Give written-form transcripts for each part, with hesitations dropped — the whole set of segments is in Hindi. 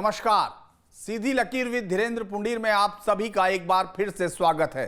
नमस्कार, सीधी लकीर विद धीरेन्द्र पुंडीर में आप सभी का एक बार फिर से स्वागत है।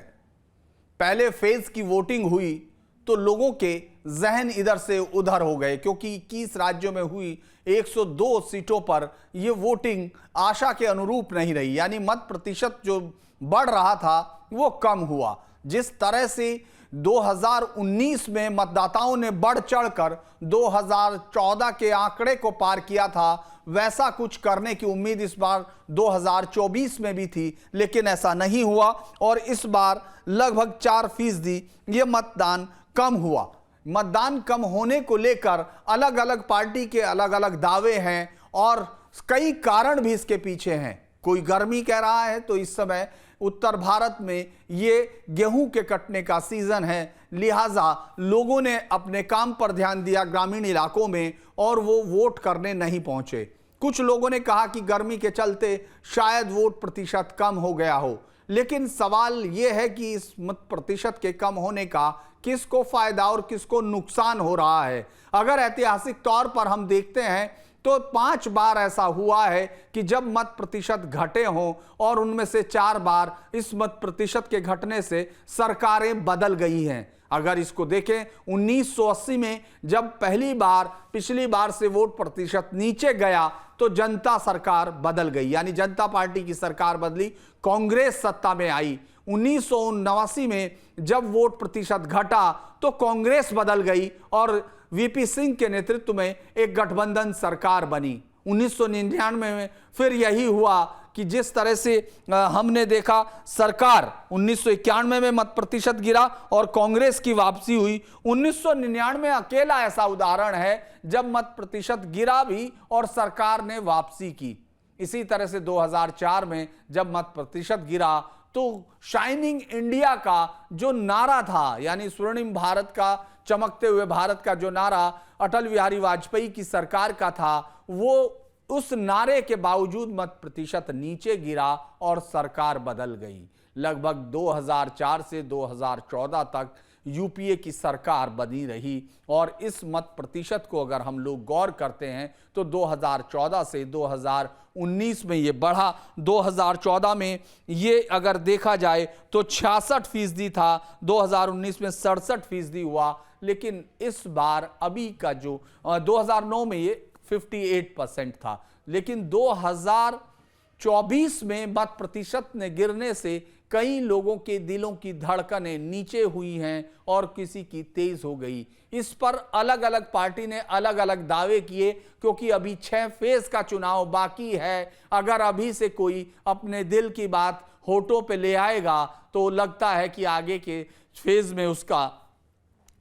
पहले फेज की वोटिंग हुई तो लोगों के जहन इधर से उधर हो गए, क्योंकि 21 राज्यों में हुई 102 सीटों पर यह वोटिंग आशा के अनुरूप नहीं रही, यानी मत प्रतिशत जो बढ़ रहा था वो कम हुआ। जिस तरह से 2019 में मतदाताओं ने बढ़ चढ़कर 2014 के आंकड़े को पार किया था, वैसा कुछ करने की उम्मीद इस बार 2024 में भी थी, लेकिन ऐसा नहीं हुआ और इस बार लगभग 4% यह मतदान कम हुआ। मतदान कम होने को लेकर अलग अलग पार्टी के अलग अलग दावे हैं और कई कारण भी इसके पीछे हैं। कोई गर्मी कह रहा है तो इस समय उत्तर भारत में ये गेहूं के कटने का सीजन है, लिहाजा लोगों ने अपने काम पर ध्यान दिया ग्रामीण इलाकों में और वो वोट करने नहीं पहुंचे। कुछ लोगों ने कहा कि गर्मी के चलते शायद वोट प्रतिशत कम हो गया हो, लेकिन सवाल यह है कि इस मत प्रतिशत के कम होने का किसको फायदा और किसको नुकसान हो रहा है। अगर ऐतिहासिक तौर पर हम देखते हैं तो 5 बार ऐसा हुआ है कि जब मत प्रतिशत घटे हों और उनमें से 4 बार इस मत प्रतिशत के घटने से सरकारें बदल गई हैं। अगर इसको देखें 1980 में जब पहली बार पिछली बार से वोट प्रतिशत नीचे गया तो जनता सरकार बदल गई, यानी जनता पार्टी की सरकार बदली, कांग्रेस सत्ता में आई। 1979 में जब वोट प्रतिशत घटा तो कांग्रेस बदल गई और वीपी सिंह के नेतृत्व में एक गठबंधन सरकार बनी। 1999 में फिर यही हुआ कि जिस तरह से हमने देखा सरकार 1991 में मत प्रतिशत गिरा और कांग्रेस की वापसी हुई। 1999 अकेला ऐसा उदाहरण है जब मत प्रतिशत गिरा भी और सरकार ने वापसी की। इसी तरह से 2004 में जब मत प्रतिशत गिरा तो शाइनिंग इंडिया का जो नारा था, यानी स्वर्णिम भारत का, चमकते हुए भारत का जो नारा अटल बिहारी वाजपेयी की सरकार का था, वो उस नारे के बावजूद मत प्रतिशत नीचे गिरा और सरकार बदल गई। लगभग 2004 से 2014 तक यूपीए की सरकार बनी रही और इस मत प्रतिशत को अगर हम लोग गौर करते हैं तो 2014 से 2019 में ये बढ़ा। 2014 में ये अगर देखा जाए तो 66% था, 2019 में 67% हुआ, लेकिन इस बार अभी का जो 2009 में ये 58% था, लेकिन 2024 में मत प्रतिशत ने गिरने से कई लोगों के दिलों की धड़कनें नीचे हुई हैं और किसी की तेज हो गई। इस पर अलग अलग पार्टी ने अलग अलग दावे किए, क्योंकि अभी 6 फेज का चुनाव बाकी है। अगर अभी से कोई अपने दिल की बात होठों पे ले आएगा तो लगता है कि आगे के फेज में उसका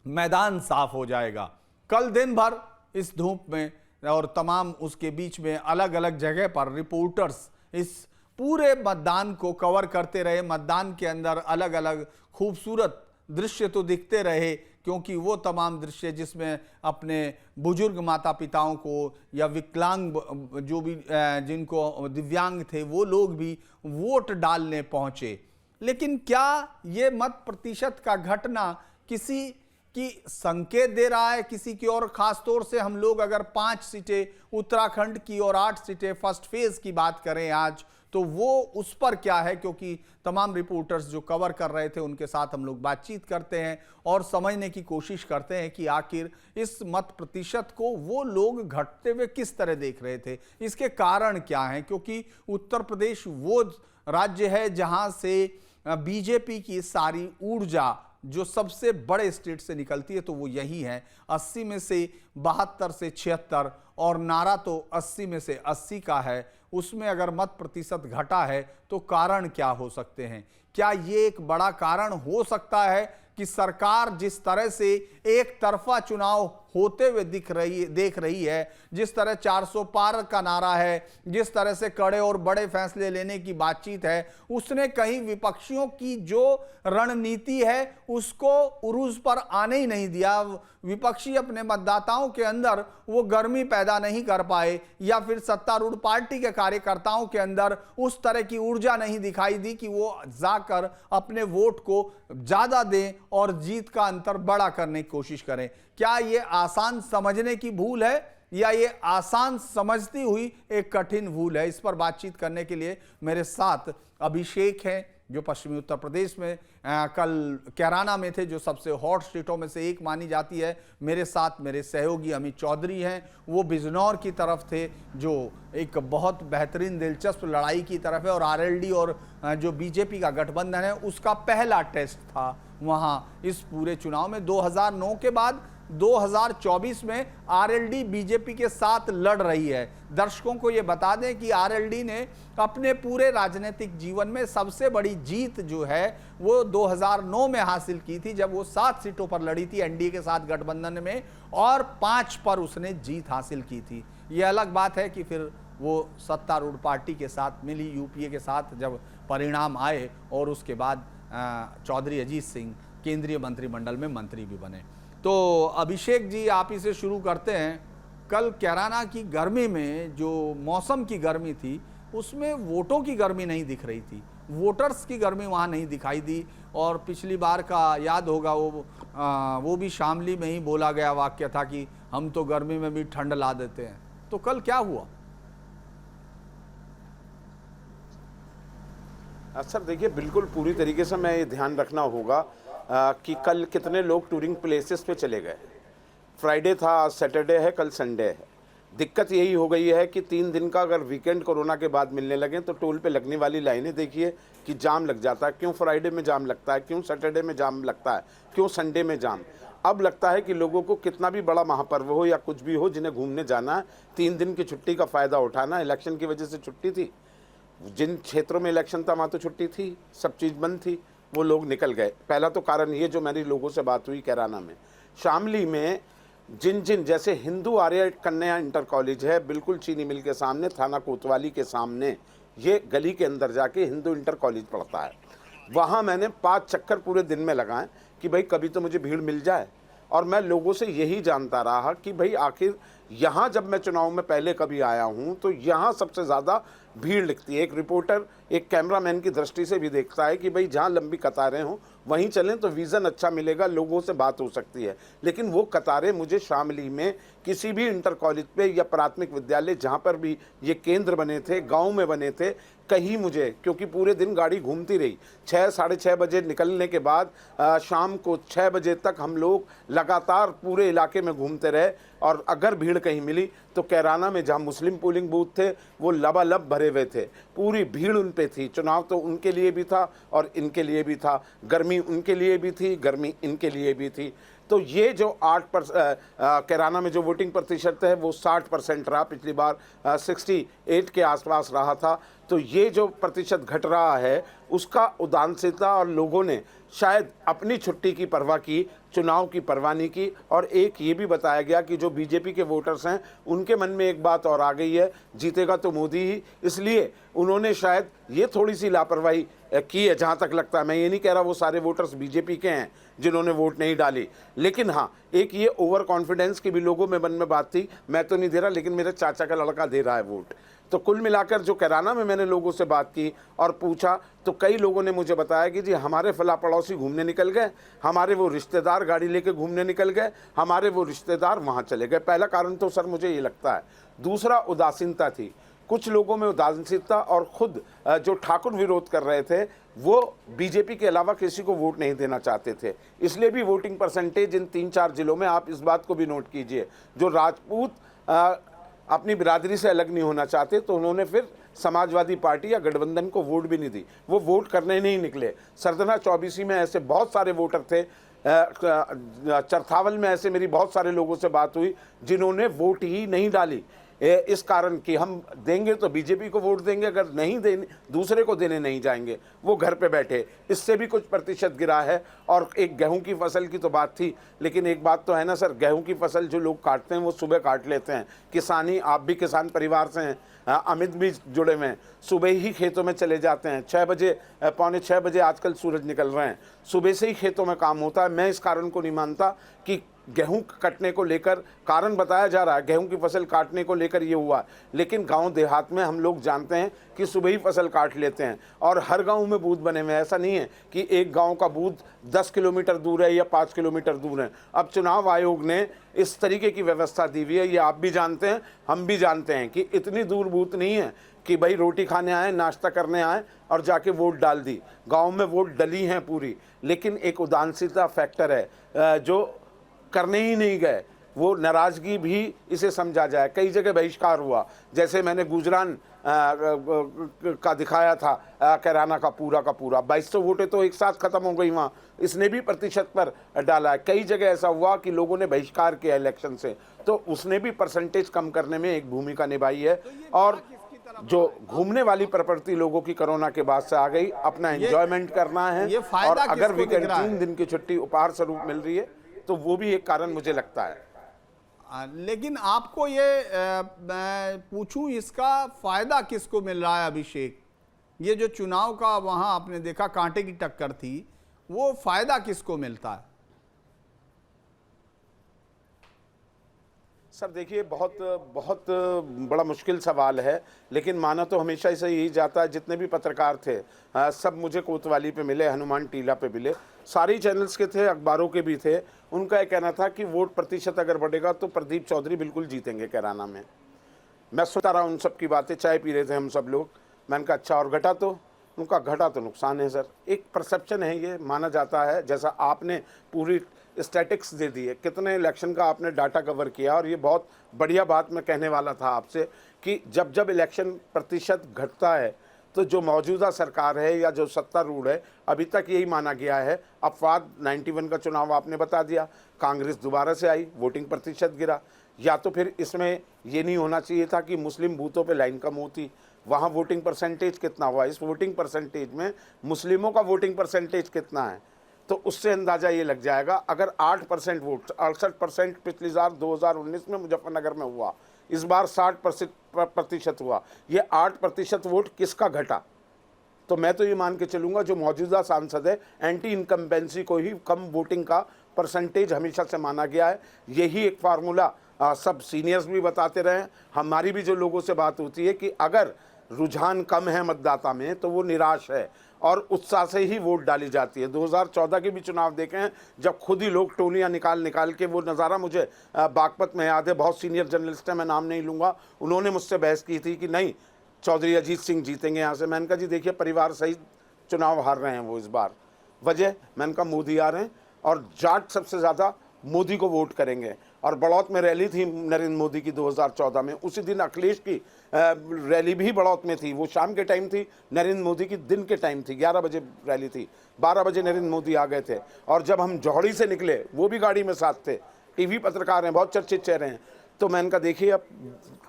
मैदान साफ हो जाएगा। कल दिन भर इस धूप में और तमाम उसके बीच में अलग अलग जगह पर रिपोर्टर्स इस पूरे मतदान को कवर करते रहे। मतदान के अंदर अलग अलग खूबसूरत दृश्य तो दिखते रहे, क्योंकि वो तमाम दृश्य जिसमें अपने बुजुर्ग माता पिताओं को या विकलांग जो भी जिनको दिव्यांग थे वो लोग भी वोट डालने पहुंचे। लेकिन क्या ये मत प्रतिशत का घटना किसी की संकेत दे रहा है किसी की और? खास तौर से हम लोग अगर 5 सीटें उत्तराखंड की और 8 सीटें फर्स्ट फेज की बात करें आज, तो वो उस पर क्या है, क्योंकि तमाम रिपोर्टर्स जो कवर कर रहे थे उनके साथ हम लोग बातचीत करते हैं और समझने की कोशिश करते हैं कि आखिर इस मत प्रतिशत को वो लोग घटते हुए किस तरह देख रहे थे, इसके कारण क्या हैं। क्योंकि उत्तर प्रदेश वो राज्य है जहां से बीजेपी की सारी ऊर्जा जो सबसे बड़े स्टेट से निकलती है तो वो यही है। 80 में से 72 से 76 और नारा तो 80 में से 80 का है। उसमें अगर मत प्रतिशत घटा है तो कारण क्या हो सकते हैं? क्या ये एक बड़ा कारण हो सकता है कि सरकार जिस तरह से एक तरफा चुनाव होते हुए देख रही है, जिस तरह 400 पार का नारा है, जिस तरह से कड़े और बड़े फैसले लेने की बातचीत है, उसने कहीं विपक्षियों की जो रणनीति है उसको उरूज पर आने ही नहीं दिया। विपक्षी अपने मतदाताओं के अंदर वो गर्मी पैदा नहीं कर पाए या फिर सत्तारूढ़ पार्टी के कार्यकर्ताओं के अंदर उस तरह की ऊर्जा नहीं दिखाई दी कि वो जाकर अपने वोट को ज्यादा दें और जीत का अंतर बड़ा करने की कोशिश करें। क्या ये आसान समझने की भूल है या ये आसान समझती हुई एक कठिन भूल है? इस पर बातचीत करने के लिए मेरे साथ अभिषेक हैं, जो पश्चिमी उत्तर प्रदेश में कल कैराना में थे, जो सबसे हॉट स्टेटों में से एक मानी जाती है। मेरे साथ मेरे सहयोगी अमित चौधरी हैं, वो बिजनौर की तरफ थे, जो एक बहुत बेहतरीन दिलचस्प लड़ाई की तरफ है, और आरएलडी और जो बीजेपी का गठबंधन है उसका पहला टेस्ट था वहाँ इस पूरे चुनाव में। 2009 के बाद 2024 में आरएलडी बीजेपी के साथ लड़ रही है। दर्शकों को यह बता दें कि आरएलडी ने अपने पूरे राजनीतिक जीवन में सबसे बड़ी जीत जो है वो 2009 में हासिल की थी, जब वो 7 सीटों पर लड़ी थी एनडीए के साथ गठबंधन में, और 5 पर उसने जीत हासिल की थी। यह अलग बात है कि फिर वो सत्तारूढ़ पार्टी के साथ मिली, यूपीए के साथ, जब परिणाम आए, और उसके बाद चौधरी अजीत सिंह केंद्रीय मंत्रिमंडल में मंत्री भी बने। तो अभिषेक जी, आप इसे शुरू करते हैं। कल कैराना की गर्मी में, जो मौसम की गर्मी थी, उसमें वोटों की गर्मी नहीं दिख रही थी, वोटर्स की गर्मी वहाँ नहीं दिखाई दी। और पिछली बार का याद होगा, वो भी शामली में ही बोला गया वाक्य था कि हम तो गर्मी में भी ठंड ला देते हैं। तो कल क्या हुआ? सर देखिए, बिल्कुल पूरी तरीके से मैं ये ध्यान रखना होगा कि कल कितने लोग टूरिंग प्लेसेस पे चले गए। फ्राइडे था, आज सैटरडे है, कल संडे है। दिक्कत यही हो गई है कि 3 दिन का अगर वीकेंड कोरोना के बाद मिलने लगे तो टोल पे लगने वाली लाइनें देखिए कि जाम लग जाता है। क्यों फ्राइडे में जाम लगता है, क्यों सैटरडे में जाम लगता है, क्यों संडे में जाम। अब लगता है कि लोगों को कितना भी बड़ा महापर्व हो या कुछ भी हो, जिन्हें घूमने जाना है, 3 दिन की छुट्टी का फ़ायदा उठाना। इलेक्शन की वजह से छुट्टी थी, जिन क्षेत्रों में इलेक्शन था वहाँ तो छुट्टी थी, सब चीज़ बंद थी, वो लोग निकल गए। पहला तो कारण ये, जो मेरी लोगों से बात हुई कैराना में, शामली में जिन जैसे हिंदू आर्य कन्या इंटर कॉलेज है, बिल्कुल चीनी मिल के सामने, थाना कोतवाली के सामने, ये गली के अंदर जाके हिंदू इंटर कॉलेज पड़ता है। वहाँ मैंने 5 चक्कर पूरे दिन में लगाए कि भाई कभी तो मुझे भीड़ मिल जाए। और मैं लोगों से यही जानता रहा कि भाई आखिर यहाँ जब मैं चुनाव में पहले कभी आया हूँ तो यहाँ सबसे ज़्यादा भीड़ लगती है। एक रिपोर्टर, एक कैमरामैन की दृष्टि से भी देखता है कि भाई जहाँ लंबी कतारें हों वहीं चलें तो विज़न अच्छा मिलेगा, लोगों से बात हो सकती है। लेकिन वो कतारें मुझे शामली में किसी भी इंटर कॉलेज पे या प्राथमिक विद्यालय जहाँ पर भी ये केंद्र बने थे, गांव में बने थे, कहीं मुझे, क्योंकि पूरे दिन गाड़ी घूमती रही, 6 साढ़े 6 बजे निकलने के बाद शाम को 6 बजे तक हम लोग लगातार पूरे इलाके में घूमते रहे। और अगर भीड़ कहीं मिली तो कैराना में जहाँ मुस्लिम पोलिंग बूथ थे वो लबालब भरे हुए थे, पूरी भीड़ उन पे थी। चुनाव तो उनके लिए भी था और इनके लिए भी था, गर्मी उनके लिए भी थी, गर्मी इनके लिए भी थी। तो ये जो 8% कैराना में जो वोटिंग प्रतिशत है वो 60% रहा, पिछली बार 68 के आसपास रहा था। तो ये जो प्रतिशत घट रहा है उसका उदासीनता, और लोगों ने शायद अपनी छुट्टी की परवाह की, चुनाव की परवाह नहीं की। और एक ये भी बताया गया कि जो बीजेपी के वोटर्स हैं उनके मन में एक बात और आ गई है, जीतेगा तो मोदी ही, इसलिए उन्होंने शायद ये थोड़ी सी लापरवाही की है, जहाँ तक लगता है। मैं ये नहीं कह रहा वो सारे वोटर्स बीजेपी के हैं जिन्होंने वोट नहीं डाली, लेकिन हाँ, एक ये ओवर कॉन्फिडेंस की भी लोगों में मन में बात थी, मैं तो नहीं दे रहा लेकिन मेरे चाचा का लड़का दे रहा है वोट। तो कुल मिलाकर जो कैराना में मैंने लोगों से बात की और पूछा तो कई लोगों ने मुझे बताया कि जी हमारे फला पड़ोसी घूमने निकल गए, हमारे वो रिश्तेदार गाड़ी लेके घूमने निकल गए, हमारे वो रिश्तेदार वहाँ चले गए। पहला कारण तो सर मुझे ये लगता है। दूसरा उदासीनता थी, कुछ लोगों में उदासीनता, और खुद जो ठाकुर विरोध कर रहे थे वो बीजेपी के अलावा किसी को वोट नहीं देना चाहते थे। इसलिए भी वोटिंग परसेंटेज इन 3-4 जिलों में, आप इस बात को भी नोट कीजिए, जो राजपूत अपनी बिरादरी से अलग नहीं होना चाहते तो उन्होंने फिर समाजवादी पार्टी या गठबंधन को वोट भी नहीं दी, वो वोट करने नहीं निकले। सरदना चौबीसी में ऐसे बहुत सारे वोटर थे, चरथावल में ऐसे मेरी बहुत सारे लोगों से बात हुई जिन्होंने वोट ही नहीं डाली, इस कारण कि हम देंगे तो बीजेपी को वोट देंगे, अगर नहीं देने दूसरे को देने नहीं जाएंगे, वो घर पे बैठे। इससे भी कुछ प्रतिशत गिरा है। और एक गेहूं की फसल की तो बात थी, लेकिन एक बात तो है ना सर, गेहूं की फसल जो लोग काटते हैं वो सुबह काट लेते हैं। किसानी, आप भी किसान परिवार से हैं, अमित भी जुड़े हुए हैं, सुबह ही खेतों में चले जाते हैं, 6 बजे, पौने 6 बजे आजकल सूरज निकल रहे हैं, सुबह से ही खेतों में काम होता है। मैं इस कारण को नहीं मानता कि गेहूं कटने को लेकर कारण बताया जा रहा है, गेहूं की फसल काटने को लेकर ये हुआ, लेकिन गांव देहात में हम लोग जानते हैं कि सुबह ही फसल काट लेते हैं और हर गांव में बूथ बने हुए हैं। ऐसा नहीं है कि एक गांव का बूथ 10 किलोमीटर दूर है या 5 किलोमीटर दूर है। अब चुनाव आयोग ने इस तरीके की व्यवस्था दी हुई है, ये आप भी जानते हैं, हम भी जानते हैं कि इतनी दूर बूथ नहीं है कि भाई रोटी खाने आए, नाश्ता करने आए और जाके वोट डाल दी। गांव में वोट डली हैं पूरी, लेकिन एक उदासीनता फैक्टर है जो करने ही नहीं गए, वो नाराज़गी भी इसे समझा जाए। कई जगह बहिष्कार हुआ, जैसे मैंने गुजरान का दिखाया था, कैराना का पूरा 2200 वोटें तो एक साथ ख़त्म हो गई वहाँ, इसने भी प्रतिशत पर डाला है। कई जगह ऐसा हुआ कि लोगों ने बहिष्कार किया इलेक्शन से, तो उसने भी परसेंटेज कम करने में एक भूमिका निभाई है। और जो घूमने वाली प्रवृत्ति लोगों की कोरोना के बाद से आ गई, अपना एंजॉयमेंट करना है, और अगर वीकेंड 3 दिन की छुट्टी उपहार स्वरूप मिल रही है तो वो भी एक कारण मुझे लगता है। लेकिन आपको ये मैं पूछूं, इसका फायदा किसको मिल रहा है अभिषेक? ये जो चुनाव का वहां आपने देखा कांटे की टक्कर थी, वो फायदा किसको मिलता है? सर देखिए, बहुत बहुत बड़ा मुश्किल सवाल है, लेकिन माना तो हमेशा से यही जाता है। जितने भी पत्रकार थे सब मुझे कोतवाली पे मिले, हनुमान टीला पे मिले, सारी चैनल्स के थे, अखबारों के भी थे। उनका यह कहना था कि वोट प्रतिशत अगर बढ़ेगा तो प्रदीप चौधरी बिल्कुल जीतेंगे कैराना में। मैं सुनता रहा उन सब की बातें, चाय पी रहे थे हम सब लोग। मैंने कहा अच्छा, और घटा तो? उनका घटा तो नुकसान है सर। एक परसेप्शन है, ये माना जाता है, जैसा आपने पूरी स्टैटिक्स दे दी है, कितने इलेक्शन का आपने डाटा कवर किया, और ये बहुत बढ़िया बात मैं कहने वाला था आपसे कि जब जब इलेक्शन प्रतिशत घटता है तो जो मौजूदा सरकार है या जो सत्तारूढ़ है, अभी तक यही माना गया है। अपवाद 91 का चुनाव आपने बता दिया, कांग्रेस दोबारा से आई, वोटिंग प्रतिशत गिरा। या तो फिर इसमें ये नहीं होना चाहिए था कि मुस्लिम बूथों पे लाइन कम होती, वहाँ वोटिंग परसेंटेज कितना हुआ, इस वोटिंग परसेंटेज में मुस्लिमों का वोटिंग परसेंटेज कितना है, तो उससे अंदाज़ा ये लग जाएगा। अगर 8% वोट, 68% पिछली बार 2019 में मुजफ्फरनगर में हुआ, इस बार 60% हुआ, ये 8% वोट किसका घटा? तो मैं तो ये मान के चलूँगा जो मौजूदा सांसद है, एंटी इनकम्बेंसी को ही कम वोटिंग का परसेंटेज हमेशा से माना गया है। यही एक फार्मूला सब सीनियर्स भी बताते रहे, हमारी भी जो लोगों से बात होती है कि अगर रुझान कम है मतदाता में तो वो निराश है और उत्साह से ही वोट डाली जाती है। 2014 के भी चुनाव देखे हैं, जब खुद ही लोग टोलियां निकाल के, वो नज़ारा मुझे बागपत में याद है। बहुत सीनियर जर्नलिस्ट है, मैं नाम नहीं लूँगा, उन्होंने मुझसे बहस की थी कि नहीं चौधरी अजीत सिंह जीतेंगे यहाँ से। मैंने कहा जी देखिए, परिवार सहित चुनाव हार रहे हैं वो इस बार। वजह, मैंने कहा मोदी आ रहे हैं और जाट सबसे ज़्यादा मोदी को वोट करेंगे। और बड़ौत में रैली थी नरेंद्र मोदी की 2014 में, उसी दिन अखिलेश की रैली भी बड़ौत में थी। वो शाम के टाइम थी, नरेंद्र मोदी की दिन के टाइम थी, 11 बजे रैली थी, 12 बजे नरेंद्र मोदी आ गए थे। और जब हम जौहड़ी से निकले, वो भी गाड़ी में साथ थे, टीवी पत्रकार हैं, बहुत चर्चित चेहरे हैं। तो मैंने कहा देखिए अब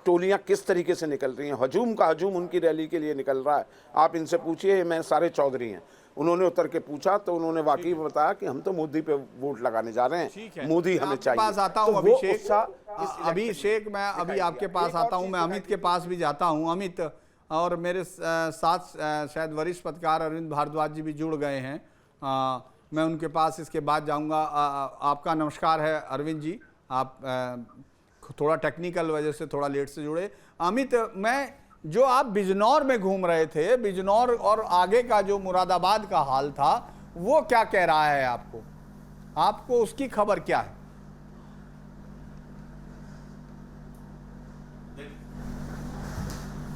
टोलियाँ किस तरीके से निकल रही हैं, हजूम का हजूम उनकी रैली के लिए निकल रहा है। आप इनसे पूछिए, मैं सारे चौधरी हैं। उन्होंने उतर के पूछा तो उन्होंने वाकई बताया कि हम तो मोदी पे वोट लगाने जा रहे हैं, मोदी हमें चाहिए। पास आता हूं अभिषेक, मैं अभी आपके पास आता हूं, मैं अमित के पास भी जाता हूं। अमित, और मेरे साथ शायद वरिष्ठ पत्रकार अरविंद भारद्वाज जी भी जुड़ गए हैं, मैं उनके पास इसके बाद जाऊंगा। आपका नमस्कार है अरविंद जी, आप थोड़ा टेक्निकल वजह से थोड़ा लेट से जुड़े। अमित, मैं जो आप बिजनौर में घूम रहे थे, बिजनौर और आगे का जो मुरादाबाद का हाल था, वो क्या कह रहा है आपको उसकी खबर क्या है?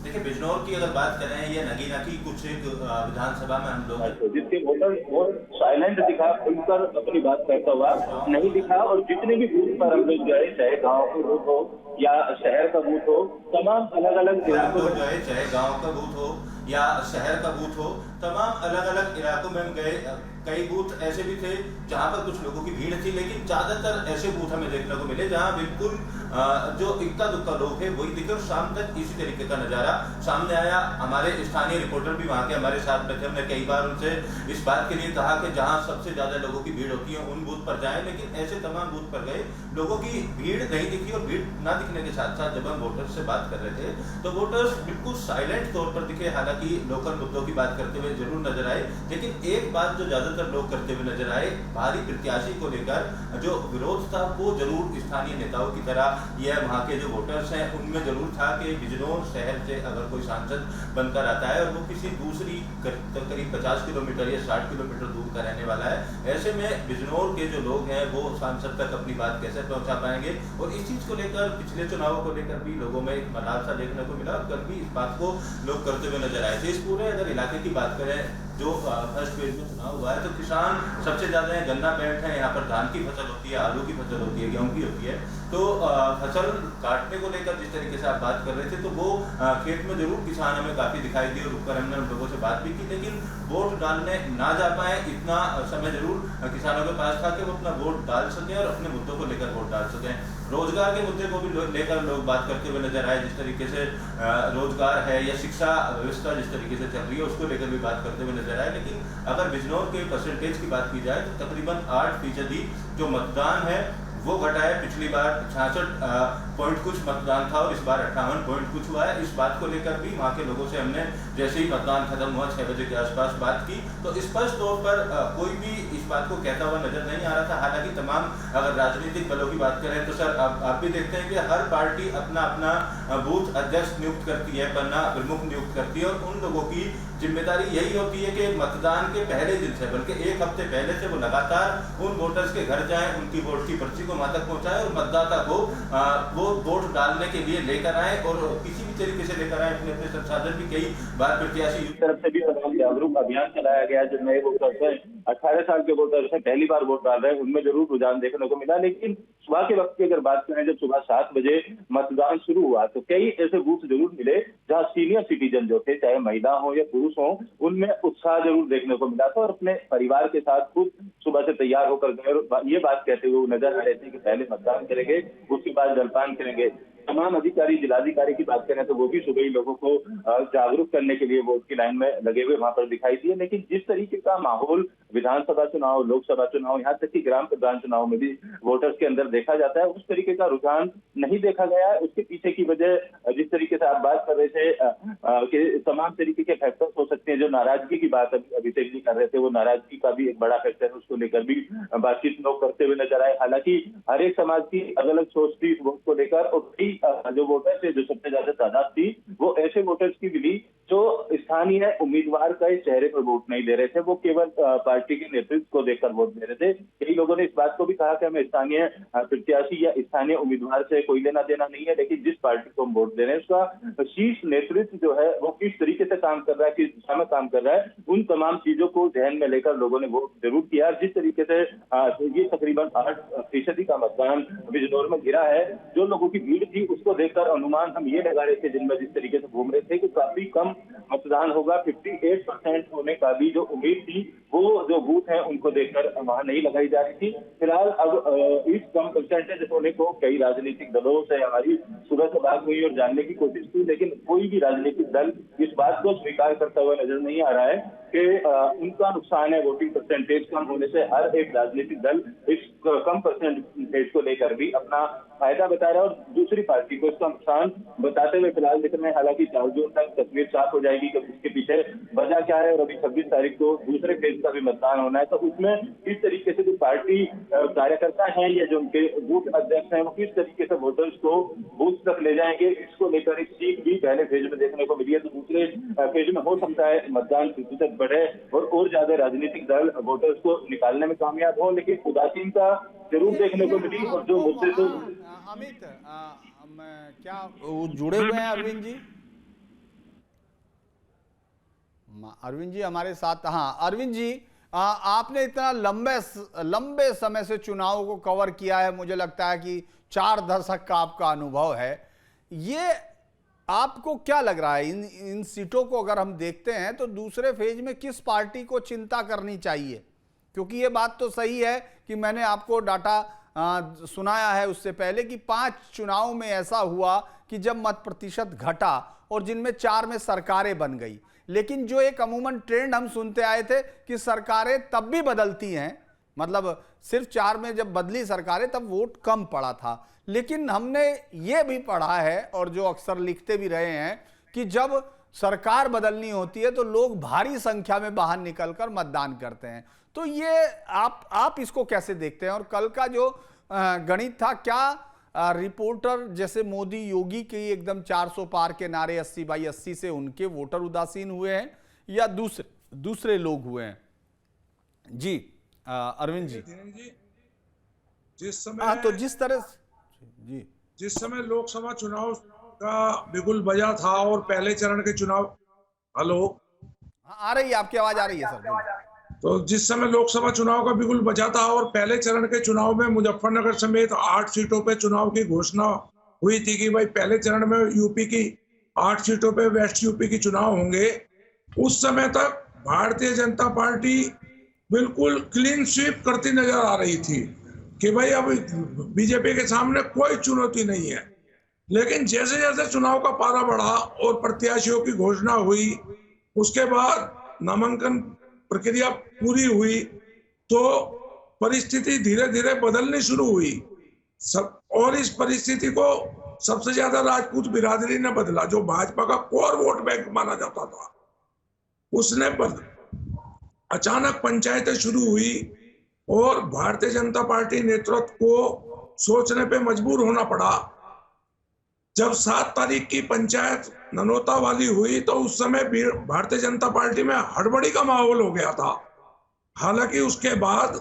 देखिए, बिजनौर की अगर बात करें, ये नगीना की कुछ एक विधानसभा में हम लोग जिसके वोटर बहुत साइलेंट दिखा, खुलकर अपनी बात करता हुआ नहीं दिखा। और जितने भी बूथ पर हम लोग गए, चाहे गांव का बूथ हो या शहर का बूथ हो, तमाम अलग अलग इलाकों में गए, चाहे गांव का बूथ हो या शहर का बूथ हो, तमाम अलग अलग इलाकों में हम गए। कई बूथ ऐसे भी थे जहां पर कुछ लोगों की भीड़ थी, लेकिन ज्यादातर ऐसे बूथ हमें देखने को मिले जहां बिल्कुल जो इक्का दुक्का लोग थे वही दिखे। और शाम तक इसी तरीके का नजारा सामने आया। हमारे स्थानीय रिपोर्टर भी वहां के हमारे साथ में थे। हमने कई बार उनसे इस बात के लिए कहा कि जहां सबसे ज्यादा लोगों की भीड़ होती है उन बूथ पर जाएं, लेकिन ऐसे तमाम बूथ पर गए, लोगों की भीड़ नहीं दिखी। और भीड़ ना दिखने के साथ साथ जब हम वोटर्स से बात कर रहे थे तो वोटर्स बिल्कुल साइलेंट तौर पर दिखे। हालांकि हालांकि लोकल मुद्दों की बात करते हुए जरूर नजर आए, लेकिन एक बात जो ज्यादातर लोग करते हुए नजर आए, भारी प्रत्याशी को लेकर जो विरोध था वो जरूर स्थानीय नेताओं की तरह यह वहाँ के जो वोटर्स हैं उनमें जरूर था कि बिजनौर शहर से अगर कोई सांसद बनकर आता है और वो किसी दूसरी करीब 50 किलोमीटर या 60 किलोमीटर दूर का रहने वाला है, ऐसे में बिजनौर के जो लोग हैं वो सांसद तक अपनी बात कैसे पहुंचा पाएंगे। और इस चीज को लेकर पिछले चुनावों को लेकर भी लोगों में एक मलाल सा देखने को मिला और कल भी इस बात को लोग करते हुए नजर आए थे। इस पूरे अगर इलाके की बात करें जो फर्स्ट फेज में चुनाव हुआ है तो किसान सबसे ज्यादा है, गन्ना बेल्ट है, यहाँ पर धान की फसल होती है, आलू की फसल होती है, गेहूं की होती है। तो फसल काटने को लेकर जिस तरीके से आप बात कर रहे थे तो वो खेत में जरूर किसान हमें काफी दिखाई दिए और रुककर हमने उन लोगों से बात भी की, लेकिन वोट डालने ना जा पाए इतना समय जरूर किसानों के पास था कि वो अपना वोट डाल सके और अपने मुद्दों को लेकर वोट डाल सकें। रोजगार के मुद्दे को भी लेकर लोग बात करते हुए नजर आए, जिस तरीके से रोजगार है या शिक्षा व्यवस्था जिस तरीके से चल रही है उसको लेकर भी बात करते हुए नजर आए। लेकिन अगर बिजनौर के परसेंटेज की बात की जाए तो तकरीबन 8% जो मतदान है वो घटा है। पिछली बार 66 पॉइंट कुछ मतदान था और इस बार 58 पॉइंट कुछ हुआ है। इस बात को लेकर भी वहाँ के लोगों से हमने जैसे ही मतदान खत्म हुआ 6 बजे के आसपास बात की तो स्पष्ट तौर पर कोई भी इस बात को कहता हुआ नजर नहीं आ रहा था। हालांकि तमाम अगर राजनीतिक दलों की बात करें तो सर आप भी देखते हैं कि हर पार्टी अपना अपना बूथ अध्यक्ष नियुक्त करती है, पन्ना प्रमुख नियुक्त करती है और उन लोगों की जिम्मेदारी यही होती है कि मतदान के पहले दिन से बल्कि एक हफ्ते पहले से वो लगातार उन वोटर्स के घर जाएं, उनकी वोट की पर्ची को वहां तक पहुंचाएं और मतदाता को वो वोट डालने के लिए लेकर आए और किसी भी तरीके से लेकर आए। अपने अपने संसाधन भी कई बार प्रत्याशी की तरफ से भी तमाम जागरूक अभियान चलाया गया। जो नए वोटर्स हैं, 18 साल के वोटर्स हैं, पहली बार वोट डाल रहे हैं, उनमें जरूर रुझान देखने को मिला। लेकिन सुबह के वक्त की अगर बात करें, जब सुबह 7 बजे मतदान शुरू हुआ तो कई ऐसे बूथ जरूर मिले जहाँ सीनियर सिटीजन जो थे, चाहे महिला हो या पुरुष हो, उनमें उत्साह जरूर देखने को मिला था और अपने परिवार के साथ खुद सुबह से तैयार होकर गए और ये बात कहते हुए नजर आ रहे थे कि पहले मतदान करेंगे, उसके बाद जलपान करेंगे। तमाम अधिकारी, जिलाधिकारी की बात करें तो वो भी सुबह ही लोगों को जागरूक करने के लिए वोट की लाइन में लगे हुए वहां पर दिखाई दिए। लेकिन जिस तरीके का माहौल विधानसभा चुनाव, लोकसभा चुनाव, यहाँ तक कि ग्राम प्रधान चुनाव में भी वोटर्स के अंदर देखा जाता है, उस तरीके का रुझान नहीं देखा गया है। उसके पीछे की वजह जिस तरीके से आप बात कर रहे थे कि तमाम तरीके के फैक्टर्स हो सकते हैं। जो नाराजगी की बात अभिषेक जी कर रहे थे, वो नाराजगी का भी एक बड़ा फैक्टर है, उसको लेकर भी बातचीत लोग करते हुए नजर आए। हालांकि हर एक समाज की अलग अलग सोच थी वोट को लेकर और कई जो वोटर्स थे, जो सबसे ज्यादा तादाद थी, वो ऐसे वोटर्स की मिली जो स्थानीय उम्मीदवार का चेहरे पर वोट नहीं दे रहे थे, वो केवल पार्टी के नेतृत्व को देखकर वोट दे रहे थे। कई लोगों ने इस बात को भी कहा कि हमें स्थानीय प्रत्याशी या स्थानीय उम्मीदवार से कोई लेना देना नहीं है, लेकिन जिस पार्टी को हम वोट दे रहे हैं उसका शीर्ष नेतृत्व जो है वो किस तरीके से काम कर रहा है, किस दिशा में काम कर रहा है, उन तमाम चीजों को ध्यान में लेकर लोगों ने वोट जरूर किया। जिस तरीके से ये तकरीबन 8% का मतदान बिजनौर में गिरा है, जो लोगों की भीड़ थी उसको देखकर अनुमान हम ये लगा रहे थे, जिनमें जिस तरीके से घूम रहे थे, कि काफी कम मतदान होगा। 58% होने का भी जो उम्मीद थी वो जो बूथ है उनको देखकर वहां नहीं लगाई जा रही थी। फिलहाल अब इस कम परसेंटेज होने को कई राजनीतिक दलों से हमारी सुबह से बात हुई और जानने की कोशिश की, लेकिन कोई भी राजनीतिक दल इस बात को स्वीकार करता हुआ नजर नहीं आ रहा है कि उनका नुकसान है वोटिंग परसेंटेज कम होने से। हर एक राजनीतिक दल इस कम परसेंटेज को लेकर भी अपना फायदा बता रहा है और दूसरी पार्टी को इसका नुकसान बताते हुए फिलहाल दिख रहे हैं। हालांकि 4 जून तक तस्वीर साफ हो जाएगी कि इसके पीछे वजह क्या है और अभी 26 तारीख को दूसरे फेज का भी मतदान होना है, तो उसमें किस तरीके से जो पार्टी कार्यकर्ता हैं या जो उनके बूथ अध्यक्ष हैं वो किस तरीके से वोटर्स को बूथ तक ले जाएंगे, इसको लेकर एक सीख भी पहले फेज में देखने को मिली है। तो दूसरे फेज में हो सकता है मतदान प्रतिशत बढ़े और ज्यादा राजनीतिक दल वोटर्स को निकालने में कामयाब हो, लेकिन उदासीनता जरूर देखने को मिली। और जो मुद्दे तो अमित क्या जुड़े हुए हैं अरविंद जी? अरविंद जी हमारे साथ? हाँ अरविंद जी, आपने इतना लंबे समय से चुनाव को कवर किया है, मुझे लगता है कि 4 दशक का आपका अनुभव है। ये आपको क्या लग रहा है इन सीटों को अगर हम देखते हैं तो दूसरे फेज में किस पार्टी को चिंता करनी चाहिए? क्योंकि ये बात तो सही है कि मैंने आपको डाटा सुनाया है उससे पहले कि 5 चुनाव में ऐसा हुआ कि जब मत प्रतिशत घटा और जिनमें 4 में सरकारें बन गई। लेकिन जो एक अमूमन ट्रेंड हम सुनते आए थे कि सरकारें तब भी बदलती हैं, मतलब सिर्फ 4 में जब बदली सरकारें तब वोट कम पड़ा था। लेकिन हमने ये भी पढ़ा है और जो अक्सर लिखते भी रहे हैं कि जब सरकार बदलनी होती है तो लोग भारी संख्या में बाहर निकलकर मतदान करते हैं। तो ये आप इसको कैसे देखते हैं? और कल का जो गणित था, क्या रिपोर्टर जैसे मोदी योगी के एकदम 400 पार के नारे 80/80 से उनके वोटर उदासीन हुए हैं या दूसरे लोग हुए हैं? जी अरविंद जी। जिस समय तो जिस तरह जी जिस समय लोकसभा चुनाव का बिगुल बजा था और पहले चरण के चुनाव, हेलो, आ रही है आपकी आवाज, आ रही है सर, बोलिए। तो जिस समय लोकसभा चुनाव का बिगुल बजा था और पहले चरण के चुनाव में मुजफ्फरनगर समेत 8 सीटों पे चुनाव की घोषणा हुई थी कि भाई पहले चरण में यूपी की 8 सीटों पे वेस्ट यूपी की चुनाव होंगे, उस समय तक भारतीय जनता पार्टी बिल्कुल क्लीन स्वीप करती नजर आ रही थी कि भाई अब बीजेपी के सामने कोई चुनौती नहीं है। लेकिन जैसे जैसे चुनाव का पारा बढ़ा और प्रत्याशियों की घोषणा हुई, उसके बाद नामांकन प्रक्रिया पूरी हुई, तो परिस्थिति धीरे धीरे बदलनी शुरू हुई। और इस परिस्थिति को सबसे ज्यादा राजपूत बिरादरी ने बदला, जो भाजपा का कोर वोट बैंक माना जाता था। उसने अचानक पंचायतें शुरू हुई और भारतीय जनता पार्टी नेतृत्व को सोचने पे मजबूर होना पड़ा। जब 7 तारीख की पंचायत ननौता वाली हुई तो उस समय भारतीय जनता पार्टी में हड़बड़ी का माहौल हो गया था। हालांकि उसके बाद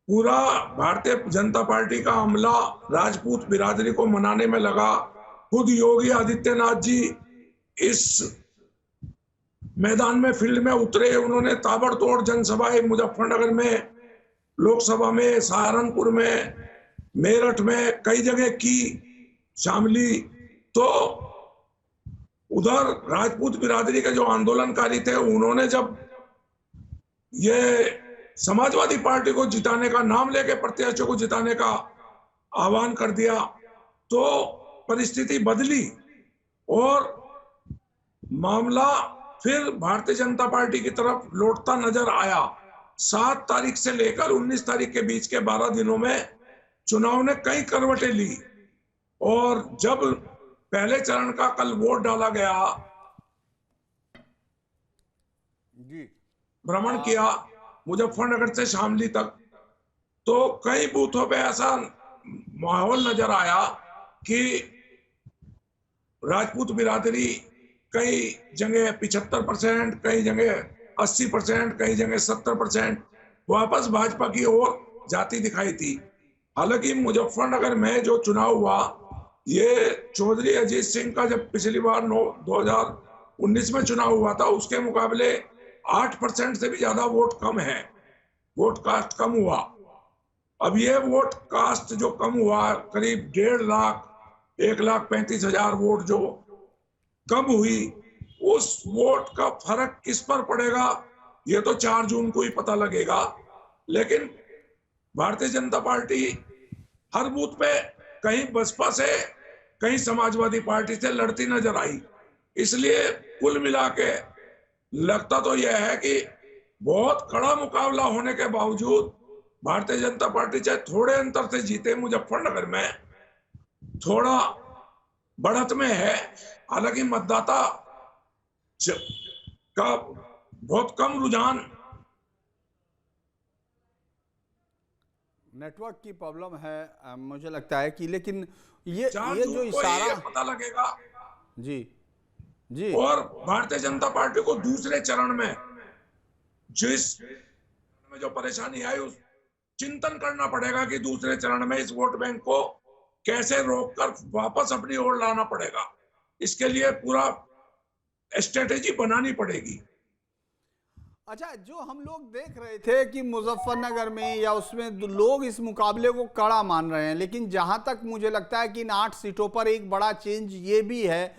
पूरा भारतीय जनता पार्टी का अमला राजपूत बिरादरी को मनाने में लगा। खुद योगी आदित्यनाथ जी इस मैदान में, फील्ड में उतरे। उन्होंने ताबड़तोड़ जनसभाएं मुजफ्फरनगर में, लोकसभा में, सहारनपुर में, मेरठ में कई जगह की, शामली। तो उधर राजपूत बिरादरी के जो आंदोलनकारी थे, उन्होंने जब ये समाजवादी पार्टी को जिताने का नाम लेके प्रत्याशियों को जिताने का आह्वान कर दिया, तो परिस्थिति बदली और मामला फिर भारतीय जनता पार्टी की तरफ लौटता नजर आया। 7 तारीख से लेकर 19 तारीख के बीच के 12 दिनों में चुनाव ने कई करवटें ली। और जब पहले चरण का कल वोट डाला गया, भ्रमण किया मुजफ्फरनगर से शामली तक, तो कई बूथों पे ऐसा माहौल नजर आया कि राजपूत बिरादरी कई जगह 75%, कई जगह 80%, कई जगह 70% वापस भाजपा की ओर जाती दिखाई थी। हालांकि मुजफ्फरनगर में जो चुनाव हुआ, ये चौधरी अजीत सिंह का जब पिछली बार 2019 में चुनाव हुआ था, उसके मुकाबले 8% से भी ज्यादा वोट कम है, वोट कास्ट कम हुआ। अब ये वोट कास्ट जो कम हुआ, करीब 1.5 लाख, 1,35,000 वोट जो कम हुई, उस वोट का फर्क किस पर पड़ेगा ये तो 4 जून को ही पता लगेगा। लेकिन भारतीय जनता पार्टी हर बूथ पे कहीं बसपा से, कहीं समाजवादी पार्टी से लड़ती नजर आई। इसलिए कुल मिला के लगता तो यह है कि बहुत कड़ा मुकाबला होने के बावजूद भारतीय जनता पार्टी चाहे थोड़े अंतर से जीते, मुजफ्फरनगर में थोड़ा बढ़त में है। हालांकि मतदाता का बहुत कम रुझान, नेटवर्क की प्रॉब्लम है मुझे लगता है कि, लेकिन ये जो इशारा पता लगेगा जी। और भारतीय जनता पार्टी को दूसरे चरण में जिस में जो परेशानी आई, उस चिंतन करना पड़ेगा कि दूसरे चरण में इस वोट बैंक को कैसे रोककर वापस अपनी ओर लाना पड़ेगा। इसके लिए पूरा स्ट्रेटेजी बनानी पड़ेगी। अच्छा, जो हम लोग देख रहे थे कि मुजफ्फरनगर में या उसमें लोग इस मुकाबले को कड़ा मान रहे हैं, लेकिन जहां तक मुझे लगता है कि इन 8 सीटों पर एक बड़ा चेंज ये भी है,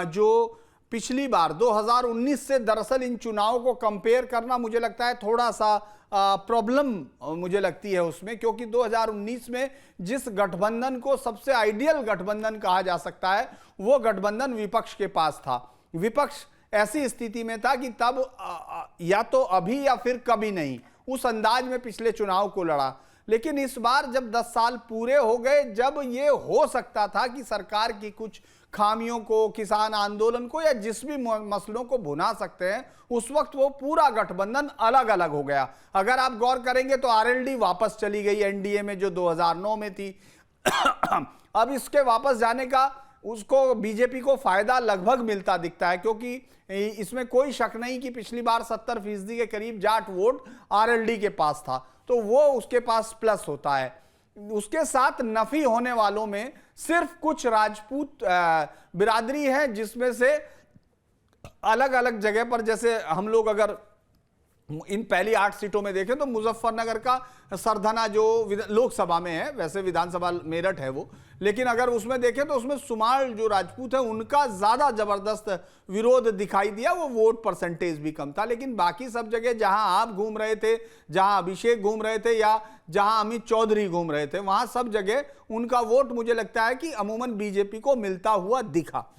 जो पिछली बार 2019 से दरअसल इन चुनावों को कंपेयर करना मुझे लगता है थोड़ा सा प्रॉब्लम मुझे लगती है उसमें, क्योंकि 2019 में जिस गठबंधन को सबसे आइडियल गठबंधन कहा जा सकता है, वो गठबंधन विपक्ष के पास था। विपक्ष ऐसी स्थिति में था कि तब या तो अभी या फिर कभी नहीं, उस अंदाज में पिछले चुनाव को लड़ा। लेकिन इस बार जब 10 साल पूरे हो गए, जब ये हो सकता था कि सरकार की कुछ खामियों को, किसान आंदोलन को या जिस भी मसलों को भुना सकते हैं, उस वक्त वो पूरा गठबंधन अलग अलग हो गया। अगर आप गौर करेंगे तो आरएलडी वापस चली गई एनडीए में जो 2009 में थी। अब इसके वापस जाने का उसको बीजेपी को फायदा लगभग मिलता दिखता है, क्योंकि इसमें कोई शक नहीं कि पिछली बार 70% के करीब जाट वोट आरएलडी के पास था, तो वो उसके पास प्लस होता है। उसके साथ नफी होने वालों में सिर्फ कुछ राजपूत बिरादरी है, जिसमें से अलग अलग जगह पर, जैसे हम लोग अगर इन पहली 8 सीटों में देखें तो मुजफ्फरनगर का सरधना जो लोकसभा में है, वैसे विधानसभा मेरठ है वो, लेकिन अगर उसमें देखें तो उसमें सुमाल जो राजपूत है उनका ज्यादा जबरदस्त विरोध दिखाई दिया, वो वोट परसेंटेज भी कम था। लेकिन बाकी सब जगह जहां आप घूम रहे थे, जहां अभिषेक घूम रहे थे या जहां अमित चौधरी घूम रहे थे, वहां सब जगह उनका वोट मुझे लगता है कि अमूमन बीजेपी को मिलता हुआ दिखा।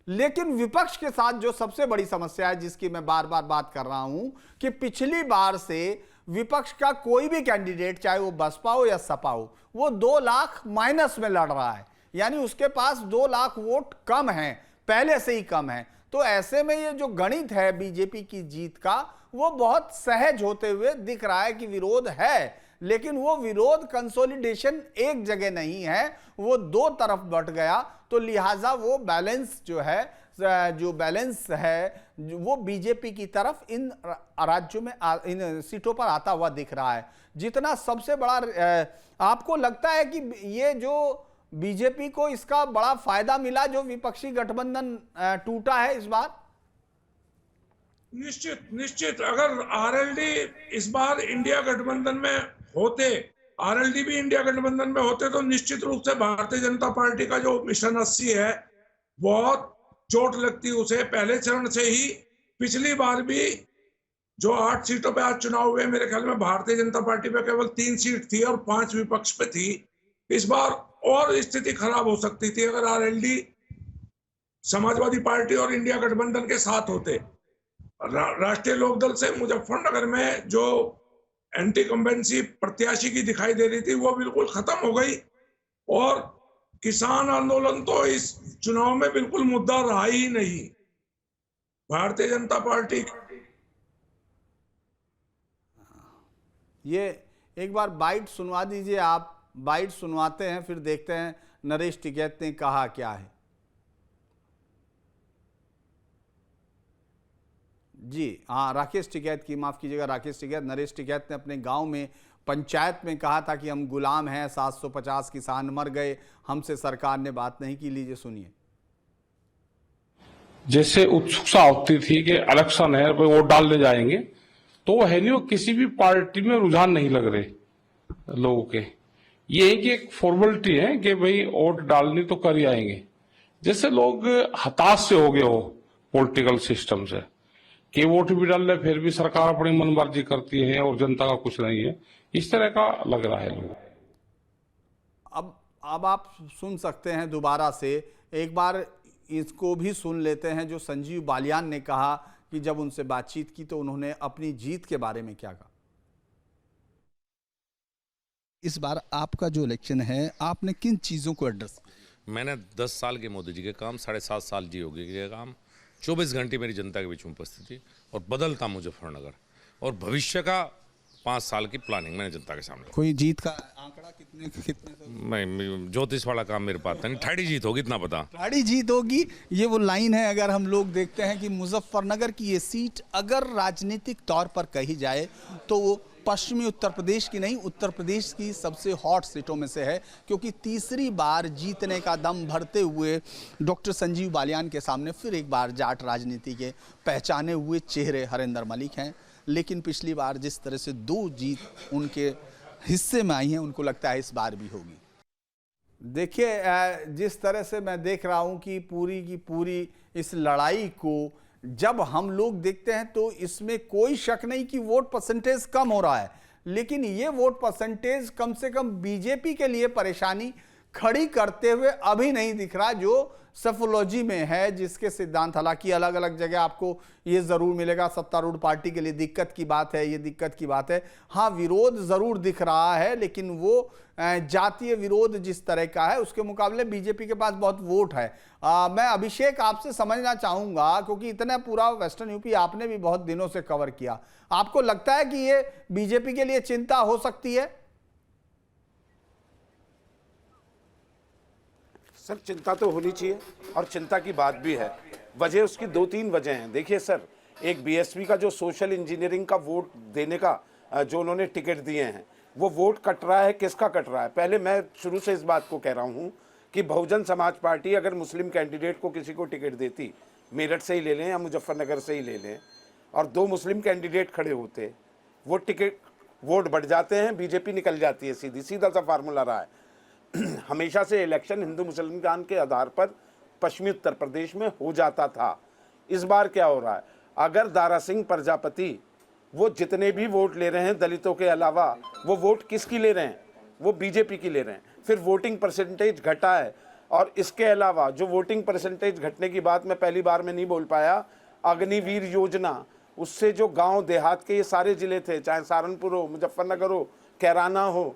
लेकिन विपक्ष के साथ जो सबसे बड़ी समस्या है, जिसकी मैं बार बार बात कर रहा हूं, कि पिछली बार से विपक्ष का कोई भी कैंडिडेट, चाहे वो बसपा हो या सपा हो, वो 2 लाख माइनस में लड़ रहा है, यानी उसके पास 2 लाख वोट कम है, पहले से ही कम है। तो ऐसे में ये जो गणित है बीजेपी की जीत का, वो बहुत सहज होते हुए दिख रहा है कि विरोध है, लेकिन वो विरोध कंसोलिडेशन एक जगह नहीं है, वो 2 तरफ बट गया। तो लिहाजा वो बैलेंस जो है, जो बैलेंस है वो बीजेपी की तरफ इन राज्यों में, इन सीटों पर आता हुआ दिख रहा है। जितना सबसे बड़ा आपको लगता है कि ये जो बीजेपी को इसका बड़ा फायदा मिला जो विपक्षी गठबंधन टूटा है इस बार? निश्चित अगर आरएलडी इस बार इंडिया गठबंधन में होते, आरएलडी भी इंडिया गठबंधन में होते, तो निश्चित रूप से भारतीय जनता पार्टी का जो मिशन 80 है बहुत चोट लगती उसे पहले चरण से ही। पिछली बार भी जो 8 सीटों पे आज चुनाव हुए, मेरे ख्याल में भारतीय जनता पार्टी पे केवल 3 सीट थी और 5 विपक्ष पे थी। इस बार और स्थिति खराब हो सकती थी अगर आरएलडी समाजवादी पार्टी और इंडिया गठबंधन के साथ होते। राष्ट्रीय लोकदल से मुजफ्फरनगर में जो एंटी कंबेंसी प्रत्याशी की दिखाई दे रही थी वो बिल्कुल खत्म हो गई, और किसान आंदोलन तो इस चुनाव में बिल्कुल मुद्दा रहा ही नहीं। भारतीय जनता पार्टी ये एक बार बाइट सुनवा दीजिए, आप बाइट सुनवाते हैं, फिर देखते हैं नरेश टिकैत ने कहा क्या है। जी हाँ, राकेश टिकैत की, माफ कीजिएगा, राकेश टिकैत, नरेश टिकैत ने अपने गांव में पंचायत में कहा था कि हम गुलाम हैं, 750 किसान मर गए, हमसे सरकार ने बात नहीं की। लीजिए सुनिए। जैसे उत्सुकता होती थी कि इलेक्शन है, वोट डालने जाएंगे, तो वो है नहीं, वो किसी भी पार्टी में रुझान नहीं लग रहे लोगों के। ये है कि एक फॉर्मेलिटी है कि भाई वोट डालनी तो कर ही आएंगे। जैसे लोग हताश से हो गए हो पॉलिटिकल सिस्टम से कि वोट भी डाल ले फिर भी सरकार अपनी मनमर्जी करती है और जनता का कुछ नहीं है, इस तरह का लग रहा है लोगों। अब आप सुन सकते हैं दोबारा से, एक बार इसको भी सुन लेते हैं जो संजीव बालियान ने कहा कि जब उनसे बातचीत की तो उन्होंने अपनी जीत के बारे में क्या कहा। इस बार आपका जो इलेक्शन है, आपने किन चीज़ों को एड्रेस किया? मैंने 10 साल के मोदी जी के काम, 7.5 साल जी योगी के काम, 24 घंटे मेरी जनता के बीच में उपस्थिति और बदलता मुजफ्फरनगर और भविष्य का 5 साल की प्लानिंग मैंने जनता के सामने। कोई जीत का आंकड़ा कितने मैं ज्योतिष वाला काम मेरे पास नहीं, ठाड़ी जीत होगी इतना पता। ठाड़ी जीत होगी, ये वो लाइन है। अगर हम लोग देखते हैं कि मुजफ्फरनगर की ये सीट अगर राजनीतिक तौर पर कही जाए तो वो पश्चिमी उत्तर प्रदेश की नहीं, उत्तर प्रदेश की सबसे हॉट सीटों में से है, क्योंकि तीसरी बार जीतने का दम भरते हुए डॉक्टर संजीव बालियान के सामने फिर एक बार जाट राजनीति के पहचाने हुए चेहरे हरेंद्र मलिक हैं। लेकिन पिछली बार जिस तरह से 2 जीत उनके हिस्से में आई हैं, उनको लगता है इस बार भी होगी। देखिए, जिस तरह से मैं देख रहा हूं कि पूरी की पूरी इस लड़ाई को जब हम लोग देखते हैं तो इसमें कोई शक नहीं कि वोट परसेंटेज कम हो रहा है, लेकिन ये वोट परसेंटेज कम से कम बीजेपी के लिए परेशानी खड़ी करते हुए अभी नहीं दिख रहा, जो सफोलॉजी में है, जिसके सिद्धांत हालांकि अलग अलग जगह आपको ये जरूर मिलेगा। सत्तारूढ़ पार्टी के लिए दिक्कत की बात है, ये दिक्कत की बात है। हाँ, विरोध जरूर दिख रहा है, लेकिन वो जातीय विरोध जिस तरह का है उसके मुकाबले बीजेपी के पास बहुत वोट है। मैं अभिषेक आपसे समझना चाहूंगा, क्योंकि इतना पूरा वेस्टर्न यूपी आपने भी बहुत दिनों से कवर किया, आपको लगता है कि ये बीजेपी के लिए चिंता हो सकती है? सर, चिंता तो होनी चाहिए और चिंता की बात भी है। वजह उसकी 2-3 वजह हैं। देखिए सर, एक बीएसपी का जो सोशल इंजीनियरिंग का वोट देने का जो उन्होंने टिकट दिए हैं, वो वोट कट रहा है। किसका कट रहा है? पहले मैं शुरू से इस बात को कह रहा हूँ कि बहुजन समाज पार्टी अगर मुस्लिम कैंडिडेट को किसी को टिकट देती, मेरठ से ही ले लें या मुजफ्फरनगर से ही ले लें, और 2 मुस्लिम कैंडिडेट खड़े होते, वो टिकट वोट बढ़ जाते हैं, बीजेपी निकल जाती है। सीधा सा फार्मूला रहा है। हमेशा से इलेक्शन हिंदू मुसलमान के आधार पर पश्चिमी उत्तर प्रदेश में हो जाता था। इस बार क्या हो रहा है? अगर दारा सिंह प्रजापति वो जितने भी वोट ले रहे हैं दलितों के अलावा, वो वोट किसकी ले रहे हैं? वो बीजेपी की ले रहे हैं। फिर वोटिंग परसेंटेज घटा है। और इसके अलावा जो वोटिंग परसेंटेज घटने की बात मैं पहली बार में नहीं बोल पाया, अग्निवीर योजना, उससे जो गांव देहात के ये सारे जिले थे, चाहे सहारनपुर हो, मुजफ्फरनगर हो, कैराना हो,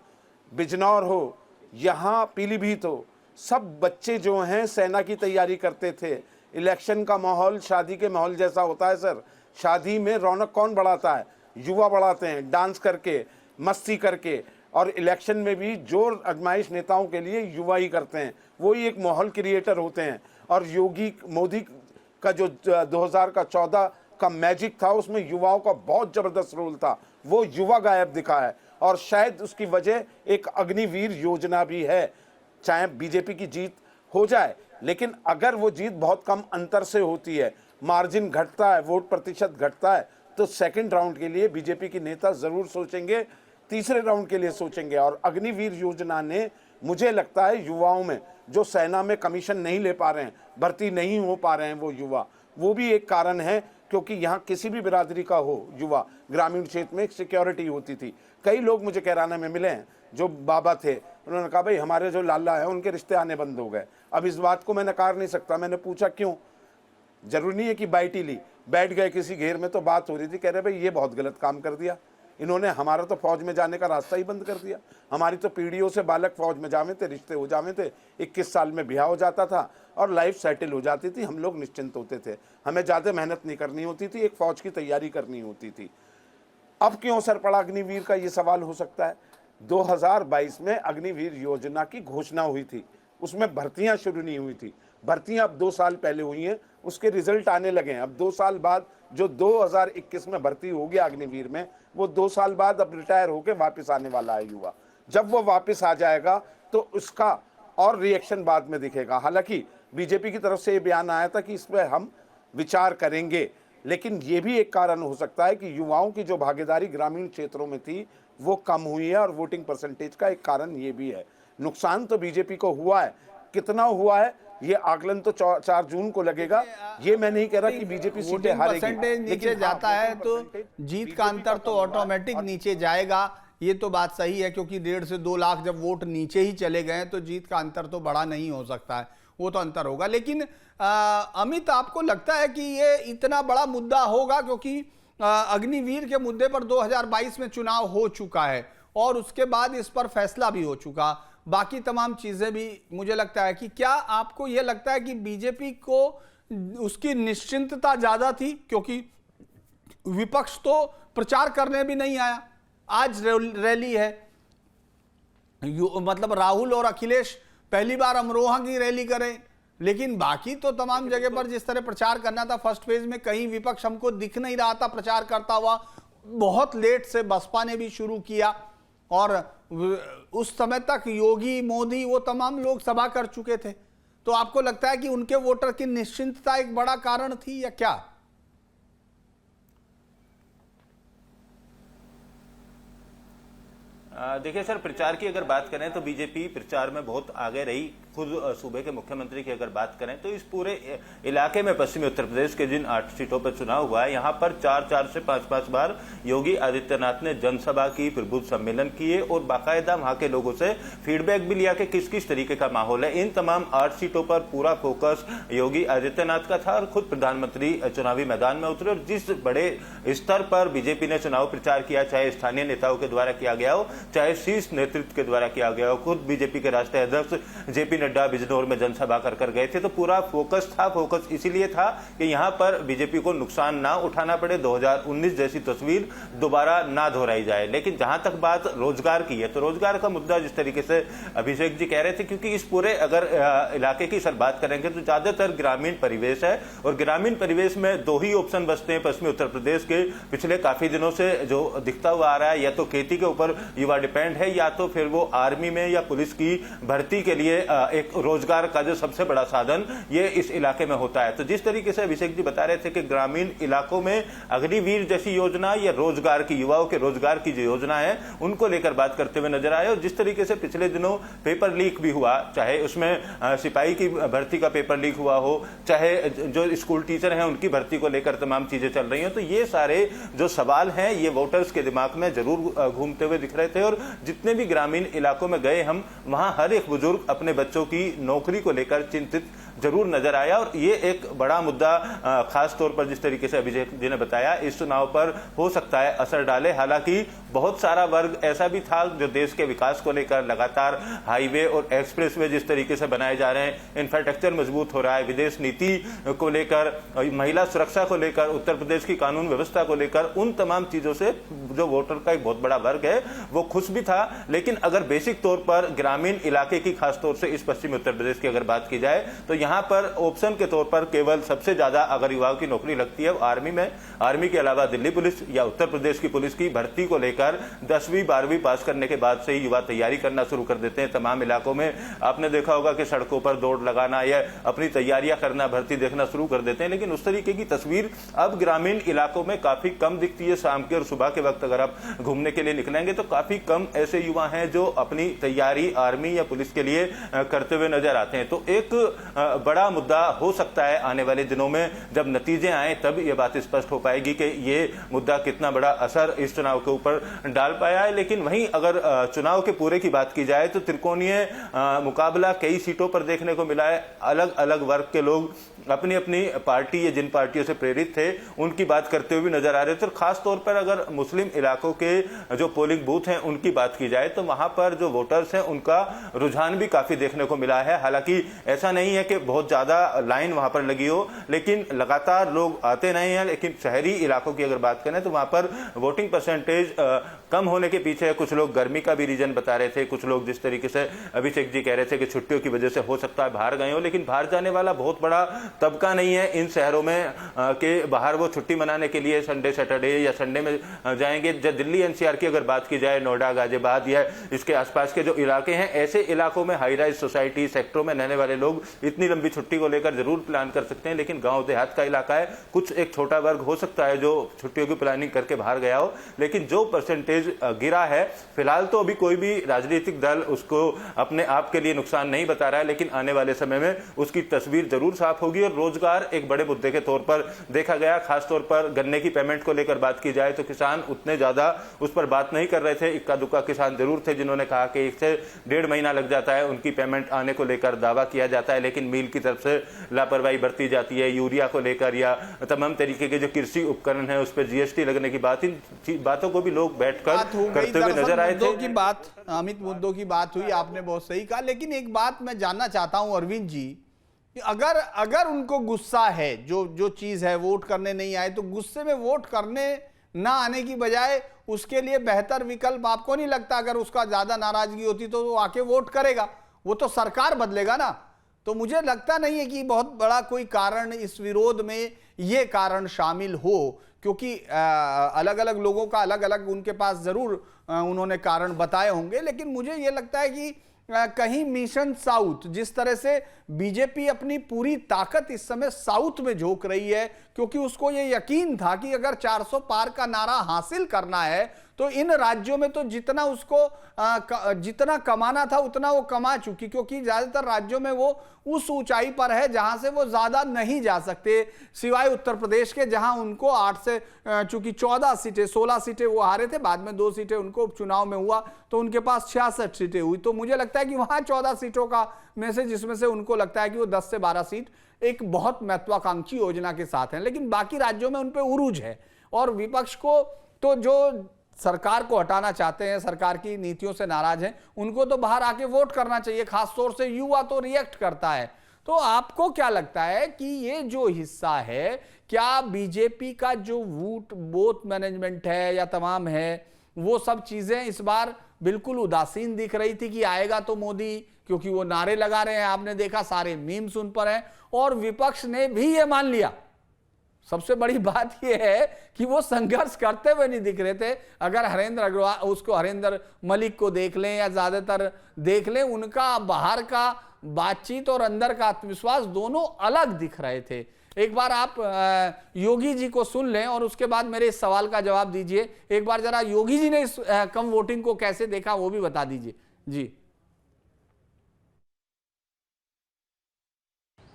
बिजनौर हो, यहाँ पीलीभीत हो, सब बच्चे जो हैं सेना की तैयारी करते थे। इलेक्शन का माहौल शादी के माहौल जैसा होता है सर। शादी में रौनक कौन बढ़ाता है? युवा बढ़ाते हैं, डांस करके, मस्ती करके। और इलेक्शन में भी जोर आजमाइश नेताओं के लिए युवा ही करते हैं, वो ही एक माहौल क्रिएटर होते हैं। और योगी मोदी का जो 2014 का मैजिक था, उसमें युवाओं का बहुत ज़बरदस्त रोल था, वो युवा गायब दिखा है। और शायद उसकी वजह एक अग्निवीर योजना भी है। चाहे बीजेपी की जीत हो जाए, लेकिन अगर वो जीत बहुत कम अंतर से होती है, मार्जिन घटता है, वोट प्रतिशत घटता है, तो सेकंड राउंड के लिए बीजेपी के नेता ज़रूर सोचेंगे, तीसरे राउंड के लिए सोचेंगे। और अग्निवीर योजना ने, मुझे लगता है, युवाओं में जो सेना में कमीशन नहीं ले पा रहे हैं, भर्ती नहीं हो पा रहे हैं वो युवा, वो भी एक कारण है। क्योंकि यहाँ किसी भी बिरादरी का हो युवा, ग्रामीण क्षेत्र में एक सिक्योरिटी होती थी। कई लोग मुझे कैराना में मिले हैं जो बाबा थे, उन्होंने कहा भाई हमारे जो लाला है उनके रिश्ते आने बंद हो गए। अब इस बात को मैं नकार नहीं सकता। मैंने पूछा क्यों? जरूरी नहीं है कि बाइट ही ली, बैठ गए किसी घेर में तो बात हो रही थी, कह रहे भाई ये बहुत गलत काम कर दिया इन्होंने, हमारा तो फौज में जाने का रास्ता ही बंद कर दिया। हमारी तो पीढ़ियों से बालक फौज में जावे थे, रिश्ते हो जावे थे, 21 साल में ब्याह हो जाता था और लाइफ सेटल हो जाती थी, हम लोग निश्चिंत होते थे, हमें ज़्यादा मेहनत नहीं करनी होती थी, एक फौज की तैयारी करनी होती थी। अब क्यों असर पड़ा अग्निवीर का, ये सवाल हो सकता है। 2022 में अग्निवीर योजना की घोषणा हुई थी, उसमें भर्तियां शुरू नहीं हुई थी। भर्तियां अब 2 साल पहले हुई हैं, उसके रिजल्ट आने लगे हैं। अब 2 साल बाद जो 2021 में भर्ती हो गया अग्निवीर में, वो 2 साल बाद अब रिटायर होकर वापस आने वाला है युवा। जब वो वापस आ जाएगा तो उसका और रिएक्शन बाद में दिखेगा। हालांकि बीजेपी की तरफ से ये बयान आया था कि इस पर हम विचार करेंगे, लेकिन ये भी एक कारण हो सकता है कि युवाओं की जो भागीदारी ग्रामीण क्षेत्रों में थी वो कम हुई है, और वोटिंग परसेंटेज का एक कारण ये भी है। नुकसान तो बीजेपी को हुआ है, कितना हुआ है ये आकलन तो 4 जून को लगेगा। ये मैं नहीं कह रहा कि बीजेपी सीटें हारेगी, परसेंटेज नीचे जाता है तो जीत का अंतर तो ऑटोमेटिक नीचे जाएगा, ये तो बात सही है। क्योंकि 1.5 से 2 लाख जब वोट नीचे ही चले गए तो जीत का अंतर तो बड़ा नहीं हो सकता है, वो तो अंतर होगा। लेकिन अमित, आपको लगता है कि ये इतना बड़ा मुद्दा होगा? क्योंकि अग्निवीर के मुद्दे पर 2022 में चुनाव हो चुका है और उसके बाद इस पर फैसला भी हो चुका, बाकी तमाम चीजें भी। मुझे लगता है कि क्या आपको यह लगता है कि बीजेपी को उसकी निश्चिंतता ज्यादा थी? क्योंकि विपक्ष तो प्रचार करने भी नहीं आया, आज रैली है, मतलब राहुल और अखिलेश पहली बार अमरोहा की रैली करें, लेकिन बाकी तो तमाम जगह पर जिस तरह प्रचार करना था फर्स्ट फेज में, कहीं विपक्ष हमको दिख नहीं रहा था प्रचार करता हुआ। बहुत लेट से बसपा ने भी शुरू किया और उस समय तक योगी, मोदी, वो तमाम लोग सभा कर चुके थे। तो आपको लगता है कि उनके वोटर की निश्चिंतता एक बड़ा कारण थी या क्या? देखिए सर, प्रचार की अगर बात करें तो बीजेपी प्रचार में बहुत आगे रही। खुद सूबे के मुख्यमंत्री की अगर बात करें तो इस पूरे इलाके में पश्चिमी उत्तर प्रदेश के जिन 8 सीटों पर चुनाव हुआ है, यहाँ पर 4 से 5 बार योगी आदित्यनाथ ने जनसभा की, प्रबुद्ध सम्मेलन किए और बाकायदा वहां के लोगों से फीडबैक भी लिया कि किस किस तरीके का माहौल है। इन तमाम 8 सीटों पर पूरा फोकस योगी आदित्यनाथ का था और खुद प्रधानमंत्री चुनावी मैदान में उतरे और जिस बड़े स्तर पर बीजेपी ने चुनाव प्रचार किया, चाहे स्थानीय नेताओं के द्वारा किया गया हो, चाहे शीर्ष नेतृत्व के द्वारा किया गया हो, खुद बीजेपी के राष्ट्रीय अध्यक्ष जेपी नड्डा बिजनौर में जनसभा कर गए थे, तो पूरा फोकस था। फोकस इसीलिए था कि यहां पर बीजेपी को नुकसान ना उठाना पड़े, 2019 जैसी तस्वीर दोबारा ना दोहराई जाए। लेकिन जहां तक बात रोजगार की है, तो रोजगार का मुद्दा जिस तरीके से अभिषेक जी कह रहे थे, क्योंकि इस पूरे अगर इलाके की सर बात करेंगे तो ज्यादातर ग्रामीण परिवेश है और ग्रामीण परिवेश में 2 ही ऑप्शन बचते हैं पश्चिमी उत्तर प्रदेश के पिछले काफी दिनों से जो दिखता हुआ आ रहा है। या तो खेती के ऊपर युवा डिपेंड है, या तो फिर वो आर्मी में या पुलिस की भर्ती के लिए एक रोजगार का जो सबसे बड़ा साधन ये इस इलाके में होता है। तो जिस तरीके से अभिषेक जी बता रहे थे कि ग्रामीण इलाकों में अग्निवीर जैसी योजना या रोजगार की, युवाओं के रोजगार की जो योजना है उनको लेकर बात करते हुए नजर आए। और जिस तरीके से पिछले दिनों पेपर लीक भी हुआ, चाहे उसमें सिपाही की भर्ती का पेपर लीक हुआ हो, चाहे जो स्कूल टीचर हैं उनकी भर्ती को लेकर तमाम चीजें चल रही हैं, तो ये सारे जो सवाल हैं ये वोटर्स के दिमाग में जरूर घूमते हुए दिख रहे थे। और जितने भी ग्रामीण इलाकों में गए हम, वहां हर एक बुजुर्ग अपने बच्चों की नौकरी को लेकर चिंतित जरूर नजर आया। और ये एक बड़ा मुद्दा खास तौर पर जिस तरीके से अभिषेक जी ने बताया इस चुनाव पर हो सकता है असर डाले। हालांकि बहुत सारा वर्ग ऐसा भी था जो देश के विकास को लेकर लगातार हाईवे और एक्सप्रेसवे जिस तरीके से बनाए जा रहे हैं, इंफ्रास्ट्रक्चर मजबूत हो रहा है, विदेश नीति को लेकर, महिला सुरक्षा को लेकर, उत्तर प्रदेश की कानून व्यवस्था को लेकर, उन तमाम चीजों से जो वोटर का एक बहुत बड़ा वर्ग है वो खुश भी था। लेकिन अगर बेसिक तौर पर ग्रामीण इलाके की खासतौर से इस पश्चिमी उत्तर प्रदेश की अगर बात की जाए तो यहां पर ऑप्शन के तौर पर केवल सबसे ज्यादा अगर युवाओं की नौकरी लगती है वो आर्मी में, आर्मी के अलावा दिल्ली पुलिस या उत्तर प्रदेश की पुलिस की भर्ती को लेकर 10वीं 12वीं पास करने के बाद से ही युवा तैयारी करना शुरू कर देते हैं। तमाम इलाकों में आपने देखा होगा कि सड़कों पर दौड़ लगाना या अपनी तैयारियां करना, भर्ती देखना शुरू कर देते हैं। लेकिन उस तरीके की तस्वीर अब ग्रामीण इलाकों में काफी कम दिखती है। शाम के और सुबह के वक्त अगर आप घूमने के लिए निकलेंगे तो काफी कम ऐसे युवा हैं जो अपनी तैयारी आर्मी या पुलिस के लिए करते हुए नजर आते हैं। तो एक बड़ा मुद्दा हो सकता है आने वाले दिनों में जब नतीजे आए तब यह बात स्पष्ट हो पाएगी कि ये मुद्दा कितना बड़ा असर इस चुनाव के ऊपर डाल पाया है। लेकिन वहीं अगर चुनाव के पूरे की बात की जाए तो त्रिकोणीय मुकाबला कई सीटों पर देखने को मिला है। अलग अलग वर्ग के लोग अपनी अपनी पार्टी या जिन पार्टियों से प्रेरित थे उनकी बात करते हुए नजर आ रहे थे। खास तौर पर अगर मुस्लिम इलाकों के जो पोलिंग बूथ हैं उनकी बात की जाए तो वहां पर जो वोटर्स हैं उनका रुझान भी काफी देखने को मिला है। हालांकि ऐसा नहीं है कि बहुत ज्यादा लाइन वहां पर लगी हो, लेकिन लगातार लोग आते नहीं हैं। लेकिन शहरी इलाकों की अगर बात करें तो वहां पर वोटिंग परसेंटेज कम होने के पीछे कुछ लोग गर्मी का भी रीजन बता रहे थे, कुछ लोग जिस तरीके से अभिषेक जी कह रहे थे कि छुट्टियों की वजह से हो सकता है बाहर गए हो, लेकिन बाहर जाने वाला बहुत बड़ा तबका नहीं है इन शहरों में के बाहर वो छुट्टी मनाने के लिए संडे सैटरडे या संडे में जाएंगे। जब दिल्ली एनसीआर की अगर बात की जाए, नोएडा, गाजियाबाद या इसके आसपास के जो इलाके हैं, ऐसे इलाकों में हाई राइज सोसाइटी सेक्टरों में रहने वाले लोग इतनी लंबी छुट्टी को लेकर जरूर प्लान कर सकते हैं। लेकिन गांव देहात का इलाका है, कुछ एक छोटा वर्ग हो सकता है जो छुट्टियों की प्लानिंग करके बाहर गया हो। लेकिन जो परसेंटेज गिरा है फिलहाल तो अभी कोई भी राजनीतिक दल उसको अपने आप के लिए नुकसान नहीं बता रहा है, लेकिन आने वाले समय में उसकी तस्वीर जरूर साफ होगी। और रोजगार एक बड़े मुद्दे के तौर पर देखा गया। खासतौर पर गन्ने की पेमेंट को लेकर बात की जाए तो किसान उतने ज्यादा उस पर बात नहीं कर रहे थे। इक्का दुक्का किसान जरूर थे जिन्होंने कहा कि 1 से 1.5 महीना लग जाता है उनकी पेमेंट आने को लेकर दावा किया जाता है, लेकिन मिल की तरफ से लापरवाही बरती जाती है। यूरिया को लेकर या तमाम तरीके के जो कृषि उपकरण है उस पर जीएसटी लगने की बात, इन बातों को भी लोग बैठकर करते हुए नजर आए थे। की बात, अमित, मुद्दों की बात हुई, आपने बहुत सही कहा। लेकिन एक बात मैं जानना चाहता हूं अरविंद जी, अगर उनको गुस्सा है, जो चीज है वोट करने नहीं आए, तो गुस्से में वोट करने ना आने की बजाय उसके लिए बेहतर विकल्प आपको नहीं लगता, अगर उसका ज्यादा नाराजगी होती तो वो आके वोट करेगा, वो तो सरकार बदलेगा ना। तो मुझे लगता नहीं है कि बहुत बड़ा कोई कारण इस विरोध में ये कारण शामिल हो, क्योंकि अलग अलग लोगों का अलग अलग उनके पास जरूर उन्होंने कारण बताए होंगे। लेकिन मुझे ये लगता है कि कहीं मिशन साउथ, जिस तरह से बीजेपी अपनी पूरी ताकत इस समय साउथ में झोंक रही है, क्योंकि उसको ये यकीन था कि अगर 400 पार का नारा हासिल करना है तो इन राज्यों में तो जितना उसको जितना कमाना था उतना वो कमा चुकी, क्योंकि ज्यादातर राज्यों में वो उस ऊंचाई पर है जहां से वो ज्यादा नहीं जा सकते, सिवाय उत्तर प्रदेश के, जहां उनको 8 से चूंकि 14 सीटें 16 सीटें वो हारे थे, बाद में 2 सीटें उनको उपचुनाव में हुआ तो उनके पास 66 सीटें हुई। तो मुझे लगता है कि वहां 14 सीटों का में से जिसमें से उनको लगता है कि वो 10 से 12 सीट एक बहुत महत्वाकांक्षी योजना के साथ हैं, लेकिन बाकी राज्यों में उन पे उरूज है। और विपक्ष को तो जो सरकार को हटाना चाहते हैं, सरकार की नीतियों से नाराज हैं, उनको तो बाहर आके वोट करना चाहिए, खासतौर से युवा तो रिएक्ट करता है। तो आपको क्या लगता है कि ये जो हिस्सा है, क्या बीजेपी का जो वोट बूथ मैनेजमेंट है या तमाम है, वो सब चीजें इस बार बिल्कुल उदासीन दिख रही थी कि आएगा तो मोदी, क्योंकि वो नारे लगा रहे हैं, आपने देखा सारे मीम्स उन पर हैं, और विपक्ष ने भी ये मान लिया। सबसे बड़ी बात यह है कि वो संघर्ष करते हुए नहीं दिख रहे थे। अगर हरेंद्र अग्रवाल, उसको हरेंद्र मलिक को देख लें या ज्यादातर देख लें, उनका बाहर का बातचीत और अंदर का आत्मविश्वास दोनों अलग दिख रहे थे। एक बार आप योगी जी को सुन लें और उसके बाद मेरे इस सवाल का जवाब दीजिए। एक बार जरा योगी जी ने इस कम वोटिंग को कैसे देखा वो भी बता दीजिए जी।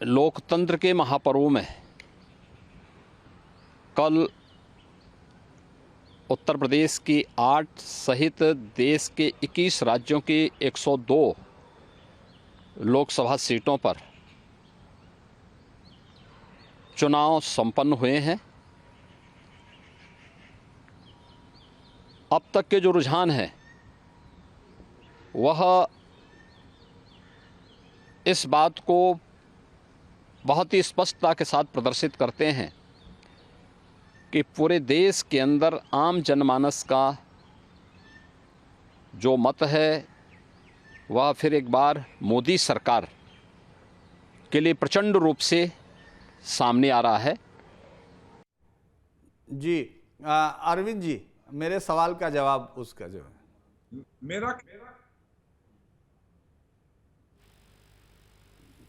लोकतंत्र के महापर्व में कल उत्तर प्रदेश की 8 सहित देश के 21 राज्यों की 102 लोकसभा सीटों पर चुनाव संपन्न हुए हैं। अब तक के जो रुझान है वह इस बात को बहुत ही स्पष्टता के साथ प्रदर्शित करते हैं कि पूरे देश के अंदर आम जनमानस का जो मत है वह फिर एक बार मोदी सरकार के लिए प्रचंड रूप से सामने आ रहा है। जी अरविंद जी, मेरे सवाल का जवाब उसका जो है मेरा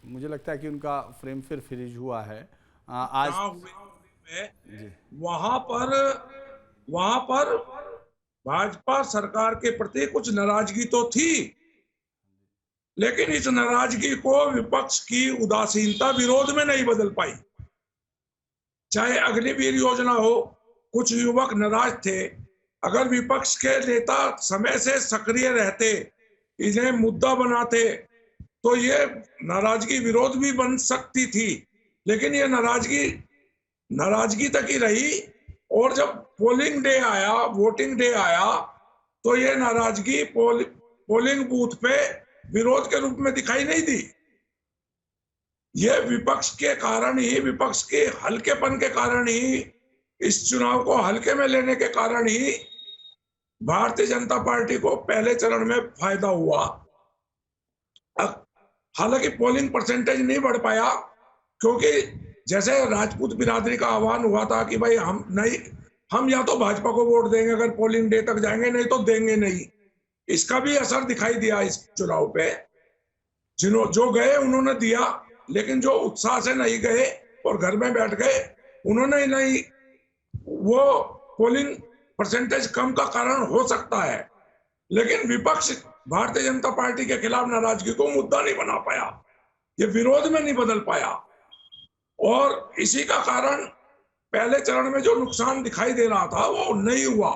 मुझे लगता है कि उनका फ्रेम फिर फ्रीज हुआ है आज वहां पर भाजपा सरकार के प्रति कुछ नाराजगी तो थी, लेकिन इस नाराजगी को विपक्ष की उदासीनता विरोध में नहीं बदल पाई। चाहे अग्निवीर योजना हो, कुछ युवक नाराज थे। अगर विपक्ष के नेता समय से सक्रिय रहते, इन्हें मुद्दा बनाते, तो ये नाराजगी विरोध भी बन सकती थी, लेकिन ये नाराजगी तक ही रही। और जब पोलिंग डे आया, वोटिंग डे आया, तो ये नाराजगी पोलिंग बूथ पे विरोध के रूप में दिखाई नहीं दी। ये विपक्ष के कारण ही, विपक्ष के हल्केपन के कारण ही, इस चुनाव को हल्के में लेने के कारण ही भारतीय जनता पार्टी को पहले चरण में फायदा हुआ। हालांकि पोलिंग परसेंटेज नहीं बढ़ पाया, क्योंकि जैसे राजपूत बिरादरी का आह्वान हुआ था कि भाई हम या तो भाजपा को वोट देंगे अगर पोलिंग डे तक जाएंगे, नहीं तो देंगे नहीं। इसका भी असर दिखाई दिया इस चुनाव पे। जो गए उन्होंने दिया, लेकिन जो उत्साह से नहीं गए और घर में बैठ गए, उन्होंने नहीं। वो पोलिंग परसेंटेज कम का कारण हो सकता है, लेकिन विपक्ष भारतीय जनता पार्टी के खिलाफ नाराजगी को मुद्दा नहीं बना पाया, ये विरोध में नहीं बदल पाया। और इसी का कारण पहले चरण में जो नुकसान दिखाई दे रहा था वो नहीं हुआ।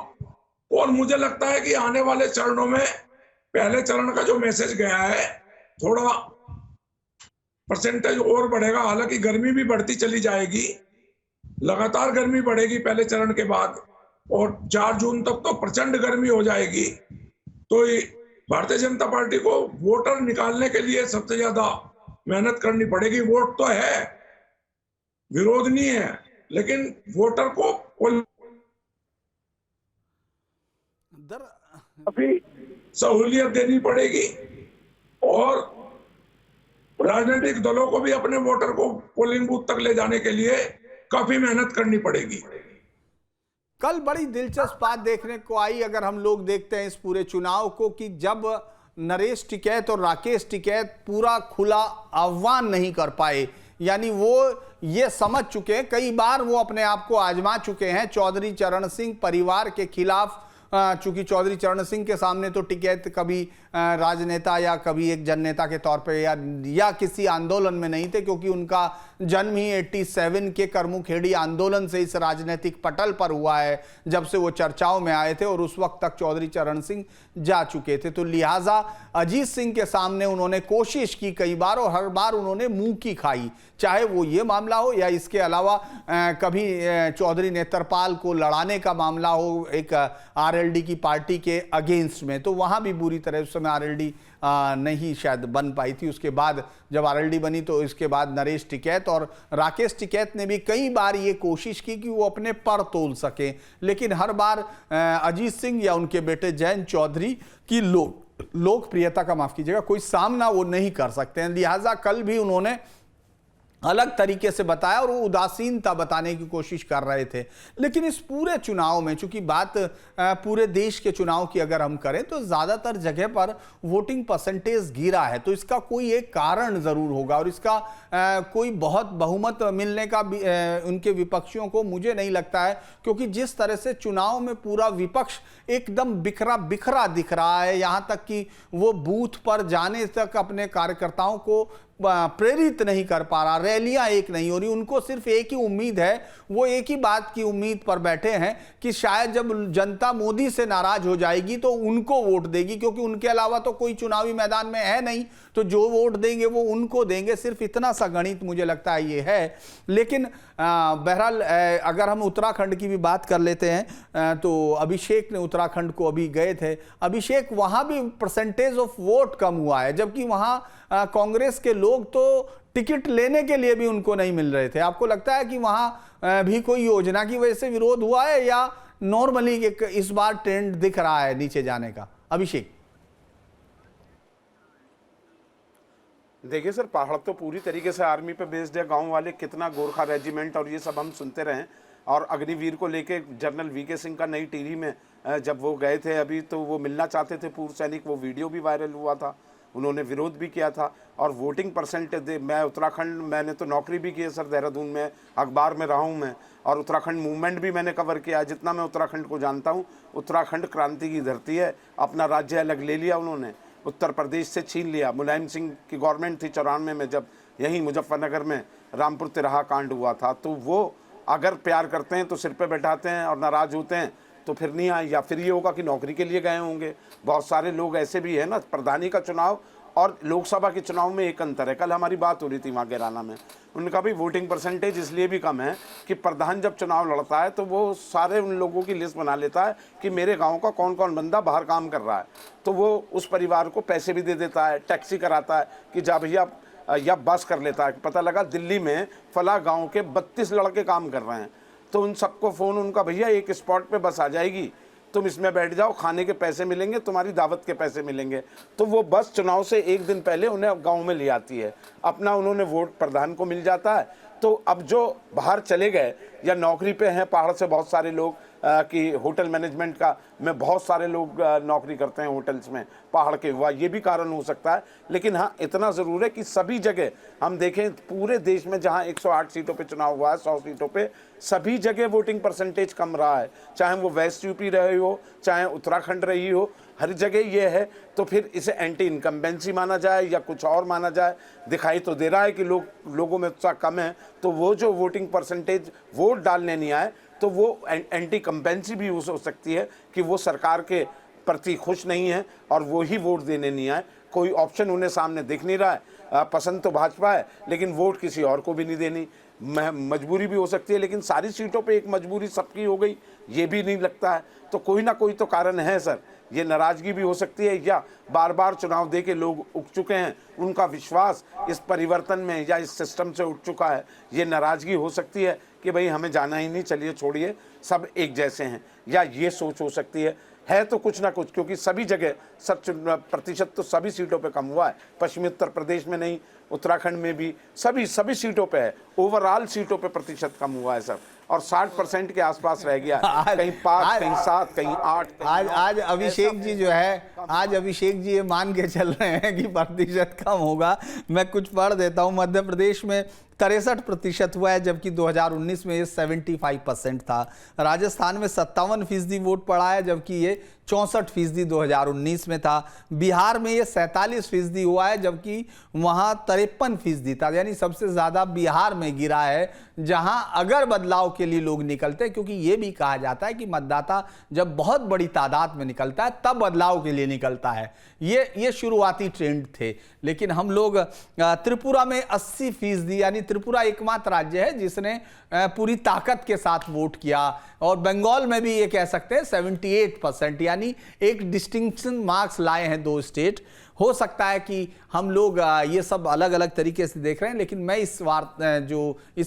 और मुझे लगता है कि आने वाले चरणों में पहले चरण का जो मैसेज गया है, थोड़ा परसेंटेज और बढ़ेगा। हालांकि गर्मी भी बढ़ती चली जाएगी, लगातार गर्मी बढ़ेगी पहले चरण के बाद, और 4 जून तक तो प्रचंड गर्मी हो जाएगी। तो भारतीय जनता पार्टी को वोटर निकालने के लिए सबसे ज्यादा मेहनत करनी पड़ेगी। वोट तो है, विरोध नहीं है, लेकिन वोटर को अभी सहूलियत देनी पड़ेगी, और राजनीतिक दलों को भी अपने वोटर को पोलिंग बूथ तक ले जाने के लिए काफी मेहनत करनी पड़ेगी। कल बड़ी दिलचस्प बात देखने को आई, अगर हम लोग देखते हैं इस पूरे चुनाव को, कि जब नरेश टिकैत और राकेश टिकैत पूरा खुला आह्वान नहीं कर पाए, यानी वो ये समझ चुके हैं, कई बार वो अपने आप को आजमा चुके हैं, चौधरी चरण सिंह परिवार के खिलाफ चूंकि चौधरी चरण सिंह के सामने तो टिकैत कभी राजनेता या कभी एक जननेता के तौर पे या किसी आंदोलन में नहीं थे, क्योंकि उनका जन्म ही 87 के करमुखेड़ी आंदोलन से इस राजनीतिक पटल पर हुआ है, जब से वो चर्चाओं में आए थे, और उस वक्त तक चौधरी चरण सिंह जा चुके थे। तो लिहाजा अजीत सिंह के सामने उन्होंने कोशिश की कई बार, और हर बार उन्होंने मुंह की खाई, चाहे वो ये मामला हो या इसके अलावा कभी चौधरी नेत्रपाल को लड़ाने का मामला हो एक आरएलडी की पार्टी के अगेंस्ट में, तो वहां भी बुरी तरह उस समय आरएलडी नहीं शायद बन पाई थी। उसके बाद जब आरएलडी बनी तो इसके बाद नरेश टिकैत और राकेश टिकैत ने भी कई बार ये कोशिश की कि वो अपने पर तोल सके, लेकिन हर बार अजीत सिंह या उनके बेटे जयंत चौधरी की लोकप्रियता का, माफ कीजिएगा, कोई सामना वो नहीं कर सकते हैं। लिहाजा कल भी उन्होंने अलग तरीके से बताया और वो उदासीनता बताने की कोशिश कर रहे थे। लेकिन इस पूरे चुनाव में, चूंकि बात पूरे देश के चुनाव की अगर हम करें, तो ज़्यादातर जगह पर वोटिंग परसेंटेज गिरा है, तो इसका कोई एक कारण ज़रूर होगा, और इसका कोई बहुत बहुमत मिलने का उनके विपक्षियों को मुझे नहीं लगता है, क्योंकि जिस तरह से चुनाव में पूरा विपक्ष एकदम बिखरा बिखरा दिख रहा है, यहाँ तक कि वो बूथ पर जाने तक अपने कार्यकर्ताओं को प्रेरित नहीं कर पा रहा, रैलियां एक नहीं हो रही, उनको सिर्फ एक ही उम्मीद है, वो एक ही बात की उम्मीद पर बैठे हैं कि शायद जब जनता मोदी से नाराज हो जाएगी तो उनको वोट देगी, क्योंकि उनके अलावा तो कोई चुनावी मैदान में है नहीं, तो जो वोट देंगे वो उनको देंगे, सिर्फ इतना सा गणित मुझे लगता है ये है। लेकिन बहरहाल अगर हम उत्तराखंड की भी बात कर लेते हैं, तो अभिषेक ने उत्तराखंड को अभी गए थे, अभिषेक वहां भी परसेंटेज ऑफ वोट कम हुआ है, जबकि वहां कांग्रेस के लोग तो टिकट लेने के लिए भी उनको नहीं मिल रहे थे। आपको लगता है कि वहां भी कोई योजना की वजह से विरोध हुआ है, या नॉर्मली इस बार ट्रेंड दिख रहा है नीचे जाने का? अभिषेक, देखिए सर, पहाड़ तो पूरी तरीके से आर्मी पे बेस्ड है, गांव वाले कितना गोरखा रेजिमेंट और ये सब हम सुनते रहे, और अग्निवीर को लेके जनरल वीके सिंह का नई टीवी में जब वो गए थे अभी, तो वो मिलना चाहते थे पूर्व सैनिक, वो वीडियो भी वायरल हुआ था, उन्होंने विरोध भी किया था। और वोटिंग परसेंटेज, मैं उत्तराखंड, मैंने तो नौकरी भी की है सर देहरादून में, अखबार में रहा हूँ मैं, और उत्तराखंड मूवमेंट भी मैंने कवर किया है। जितना मैं उत्तराखंड को जानता हूँ, उत्तराखंड क्रांति की धरती है, अपना राज्य अलग ले लिया उन्होंने, उत्तर प्रदेश से छीन लिया। मुलायम सिंह की गवर्नमेंट थी 94 में, जब यहीं मुजफ्फरनगर में रामपुर तिराहा कांड हुआ था, तो वो अगर प्यार करते हैं तो सिर पे बैठाते हैं, और नाराज़ होते हैं तो फिर नहीं आए, या फिर ये होगा कि नौकरी के लिए गए होंगे। बहुत सारे लोग ऐसे भी हैं ना, प्रधानी का चुनाव और लोकसभा के चुनाव में एक अंतर है। कल हमारी बात हो रही थी वहाँ कैराना में, उनका भी वोटिंग परसेंटेज इसलिए भी कम है कि प्रधान जब चुनाव लड़ता है तो वो सारे उन लोगों की लिस्ट बना लेता है कि मेरे गांव का कौन कौन बंदा बाहर काम कर रहा है, तो वो उस परिवार को पैसे भी दे देता है, टैक्सी कराता है कि जा भैया, या बस कर लेता है। पता लगा दिल्ली में फला गाँव के 32 लड़के काम कर रहे हैं, तो उन सबको फ़ोन उनका, भैया एक स्पॉट पे बस आ जाएगी, तुम इसमें बैठ जाओ, खाने के पैसे मिलेंगे, तुम्हारी दावत के पैसे मिलेंगे। तो वो बस चुनाव से एक दिन पहले उन्हें गांव में ले आती है, अपना उन्होंने वोट प्रधान को मिल जाता है। तो अब जो बाहर चले गए या नौकरी पे हैं, पहाड़ से बहुत सारे लोग कि होटल मैनेजमेंट का में बहुत सारे लोग नौकरी करते हैं होटल्स में, पहाड़ के हुआ, ये भी कारण हो सकता है। लेकिन हाँ, इतना ज़रूर है कि सभी जगह हम देखें, पूरे देश में जहाँ 108 सीटों पे चुनाव हुआ है, 100 सीटों पे, सभी जगह वोटिंग परसेंटेज कम रहा है, चाहे वो वेस्ट यूपी रही हो, चाहे उत्तराखंड रही हो, हर जगह ये है। तो फिर इसे एंटी इनकम्बेंसी माना जाए या कुछ और माना जाए, दिखाई तो दे रहा है कि लोगों में उत्साह कम है, तो वो जो वोटिंग परसेंटेज वोट डालने नहीं आए, तो वो एंटी कंपेंसी भी हो सकती है कि वो सरकार के प्रति खुश नहीं है और वो ही वोट देने नहीं आए। कोई ऑप्शन उन्हें सामने दिख नहीं रहा है, पसंद तो भाजपा है लेकिन वोट किसी और को भी नहीं देनी, मजबूरी भी हो सकती है। लेकिन सारी सीटों पे एक मजबूरी सबकी हो गई, ये भी नहीं लगता है। तो कोई ना कोई तो कारण है सर, ये नाराज़गी भी हो सकती है, या बार बार चुनाव दे के लोग उग चुके हैं, उनका विश्वास इस परिवर्तन में या इस सिस्टम से उठ चुका है। ये नाराज़गी हो सकती है कि भाई हमें जाना ही नहीं, चलिए छोड़िए, सब एक जैसे हैं, या ये सोच हो सकती है तो कुछ ना कुछ, क्योंकि सभी जगह 70% तो सभी सीटों पे कम हुआ है। पश्चिमी उत्तर प्रदेश में नहीं, उत्तराखंड में भी सभी सीटों पे है, ओवरऑल सीटों पे प्रतिशत कम हुआ है सर, और 60% के आसपास रह गया, कहीं 5, कहीं 7, कहीं 8। आज अभिषेक जी जो है आज अभिषेक जी ये मान के चल रहे हैं कि प्रतिशत कम होगा। मैं कुछ पढ़ देता हूं। मध्य प्रदेश में 63% हुआ है, जबकि 2019 में ये 75% था। राजस्थान में 57% वोट पड़ा है, जबकि ये 64% 2019 में था। बिहार में ये 47% हुआ है, जबकि वहाँ 53% था। यानी सबसे ज़्यादा बिहार में गिरा है, जहाँ अगर बदलाव के लिए लोग निकलते हैं, क्योंकि ये भी कहा जाता है कि मतदाता जब बहुत बड़ी तादाद में निकलता है तब बदलाव के लिए निकलता है। ये शुरुआती ट्रेंड थे। लेकिन हम लोग त्रिपुरा में 80% यानी त्रिपुरा एकमात्र राज्य है जिसने पूरी ताकत के साथ वोट किया, और बंगाल में भी ये कह सकते हैं 78%, यानी एक डिस्टिंक्शन मार्क्स लाए हैं दो स्टेट। हो सकता है कि हम लोग ये सब अलग अलग तरीके से देख रहे हैं, लेकिन मैं इस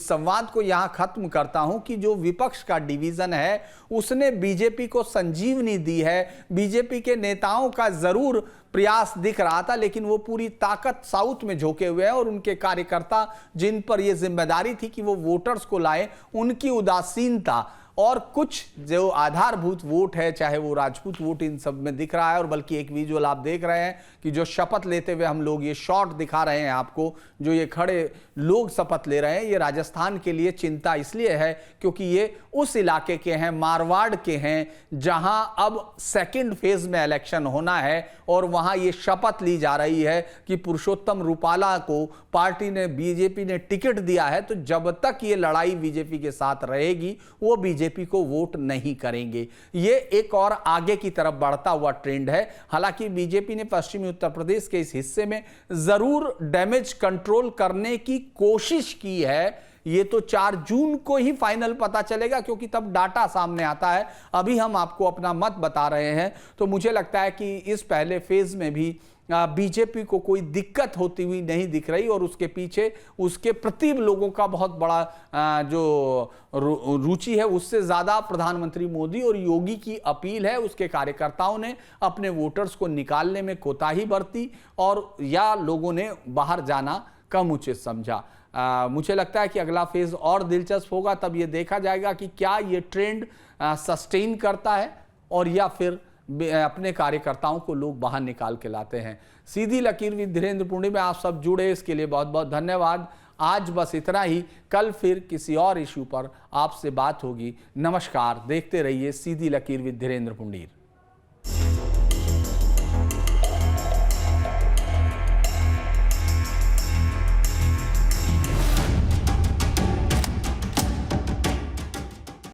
संवाद को यहाँ खत्म करता हूँ कि जो विपक्ष का डिवीजन है उसने बीजेपी को संजीवनी दी है। बीजेपी के नेताओं का जरूर प्रयास दिख रहा था, लेकिन वो पूरी ताकत साउथ में झोंके हुए हैं, और उनके कार्यकर्ता जिन पर यह जिम्मेदारी थी कि वो वोटर्स को लाएं, उनकी उदासीनता और कुछ जो आधारभूत वोट है, चाहे वो राजपूत वोट, इन सब में दिख रहा है। और बल्कि एक विजुअल आप देख रहे हैं कि जो शपथ लेते हुए हम लोग ये शॉट दिखा रहे हैं आपको, जो ये खड़े लोग शपथ ले रहे हैं, ये राजस्थान के लिए चिंता इसलिए है क्योंकि ये उस इलाके के हैं, मारवाड़ के हैं, जहां अब सेकंड फेज में इलेक्शन होना है, और वहां ये शपथ ली जा रही है कि पुरुषोत्तम रूपाला को पार्टी ने, बीजेपी ने टिकट दिया है, तो जब तक ये लड़ाई बीजेपी के साथ रहेगी वो बीजेपी को वोट नहीं करेंगे। ये एक और आगे की तरफ बढ़ता हुआ ट्रेंड है। हालांकि बीजेपी ने पश्चिमी उत्तर प्रदेश के इस हिस्से में जरूर डैमेज कंट्रोल करने की कोशिश की है। ये तो 4 जून को ही फाइनल पता चलेगा, क्योंकि तब डाटा सामने आता है। अभी हम आपको अपना मत बता रहे हैं। तो मुझे लगता है कि इस पहले फेज में भी बीजेपी को कोई दिक्कत होती हुई नहीं दिख रही, और उसके पीछे उसके प्रति लोगों का बहुत बड़ा जो रुचि है, उससे ज़्यादा प्रधानमंत्री मोदी और योगी की अपील है। उसके कार्यकर्ताओं ने अपने वोटर्स को निकालने में कोताही बरती, और या लोगों ने बाहर जाना कम उचित समझा। मुझे लगता है कि अगला फेज और दिलचस्प होगा। तब ये देखा जाएगा कि क्या ये ट्रेंड सस्टेन करता है, और या फिर अपने कार्यकर्ताओं को लोग बाहर निकाल के लाते हैं। सीधी लकीर विद धीरेन्द्र पुंडी में आप सब जुड़े, इसके लिए बहुत बहुत धन्यवाद। आज बस इतना ही। कल फिर किसी और इश्यू पर आपसे बात होगी। नमस्कार। देखते रहिए सीधी लकीर विद धीरेन्द्र पुंडीर।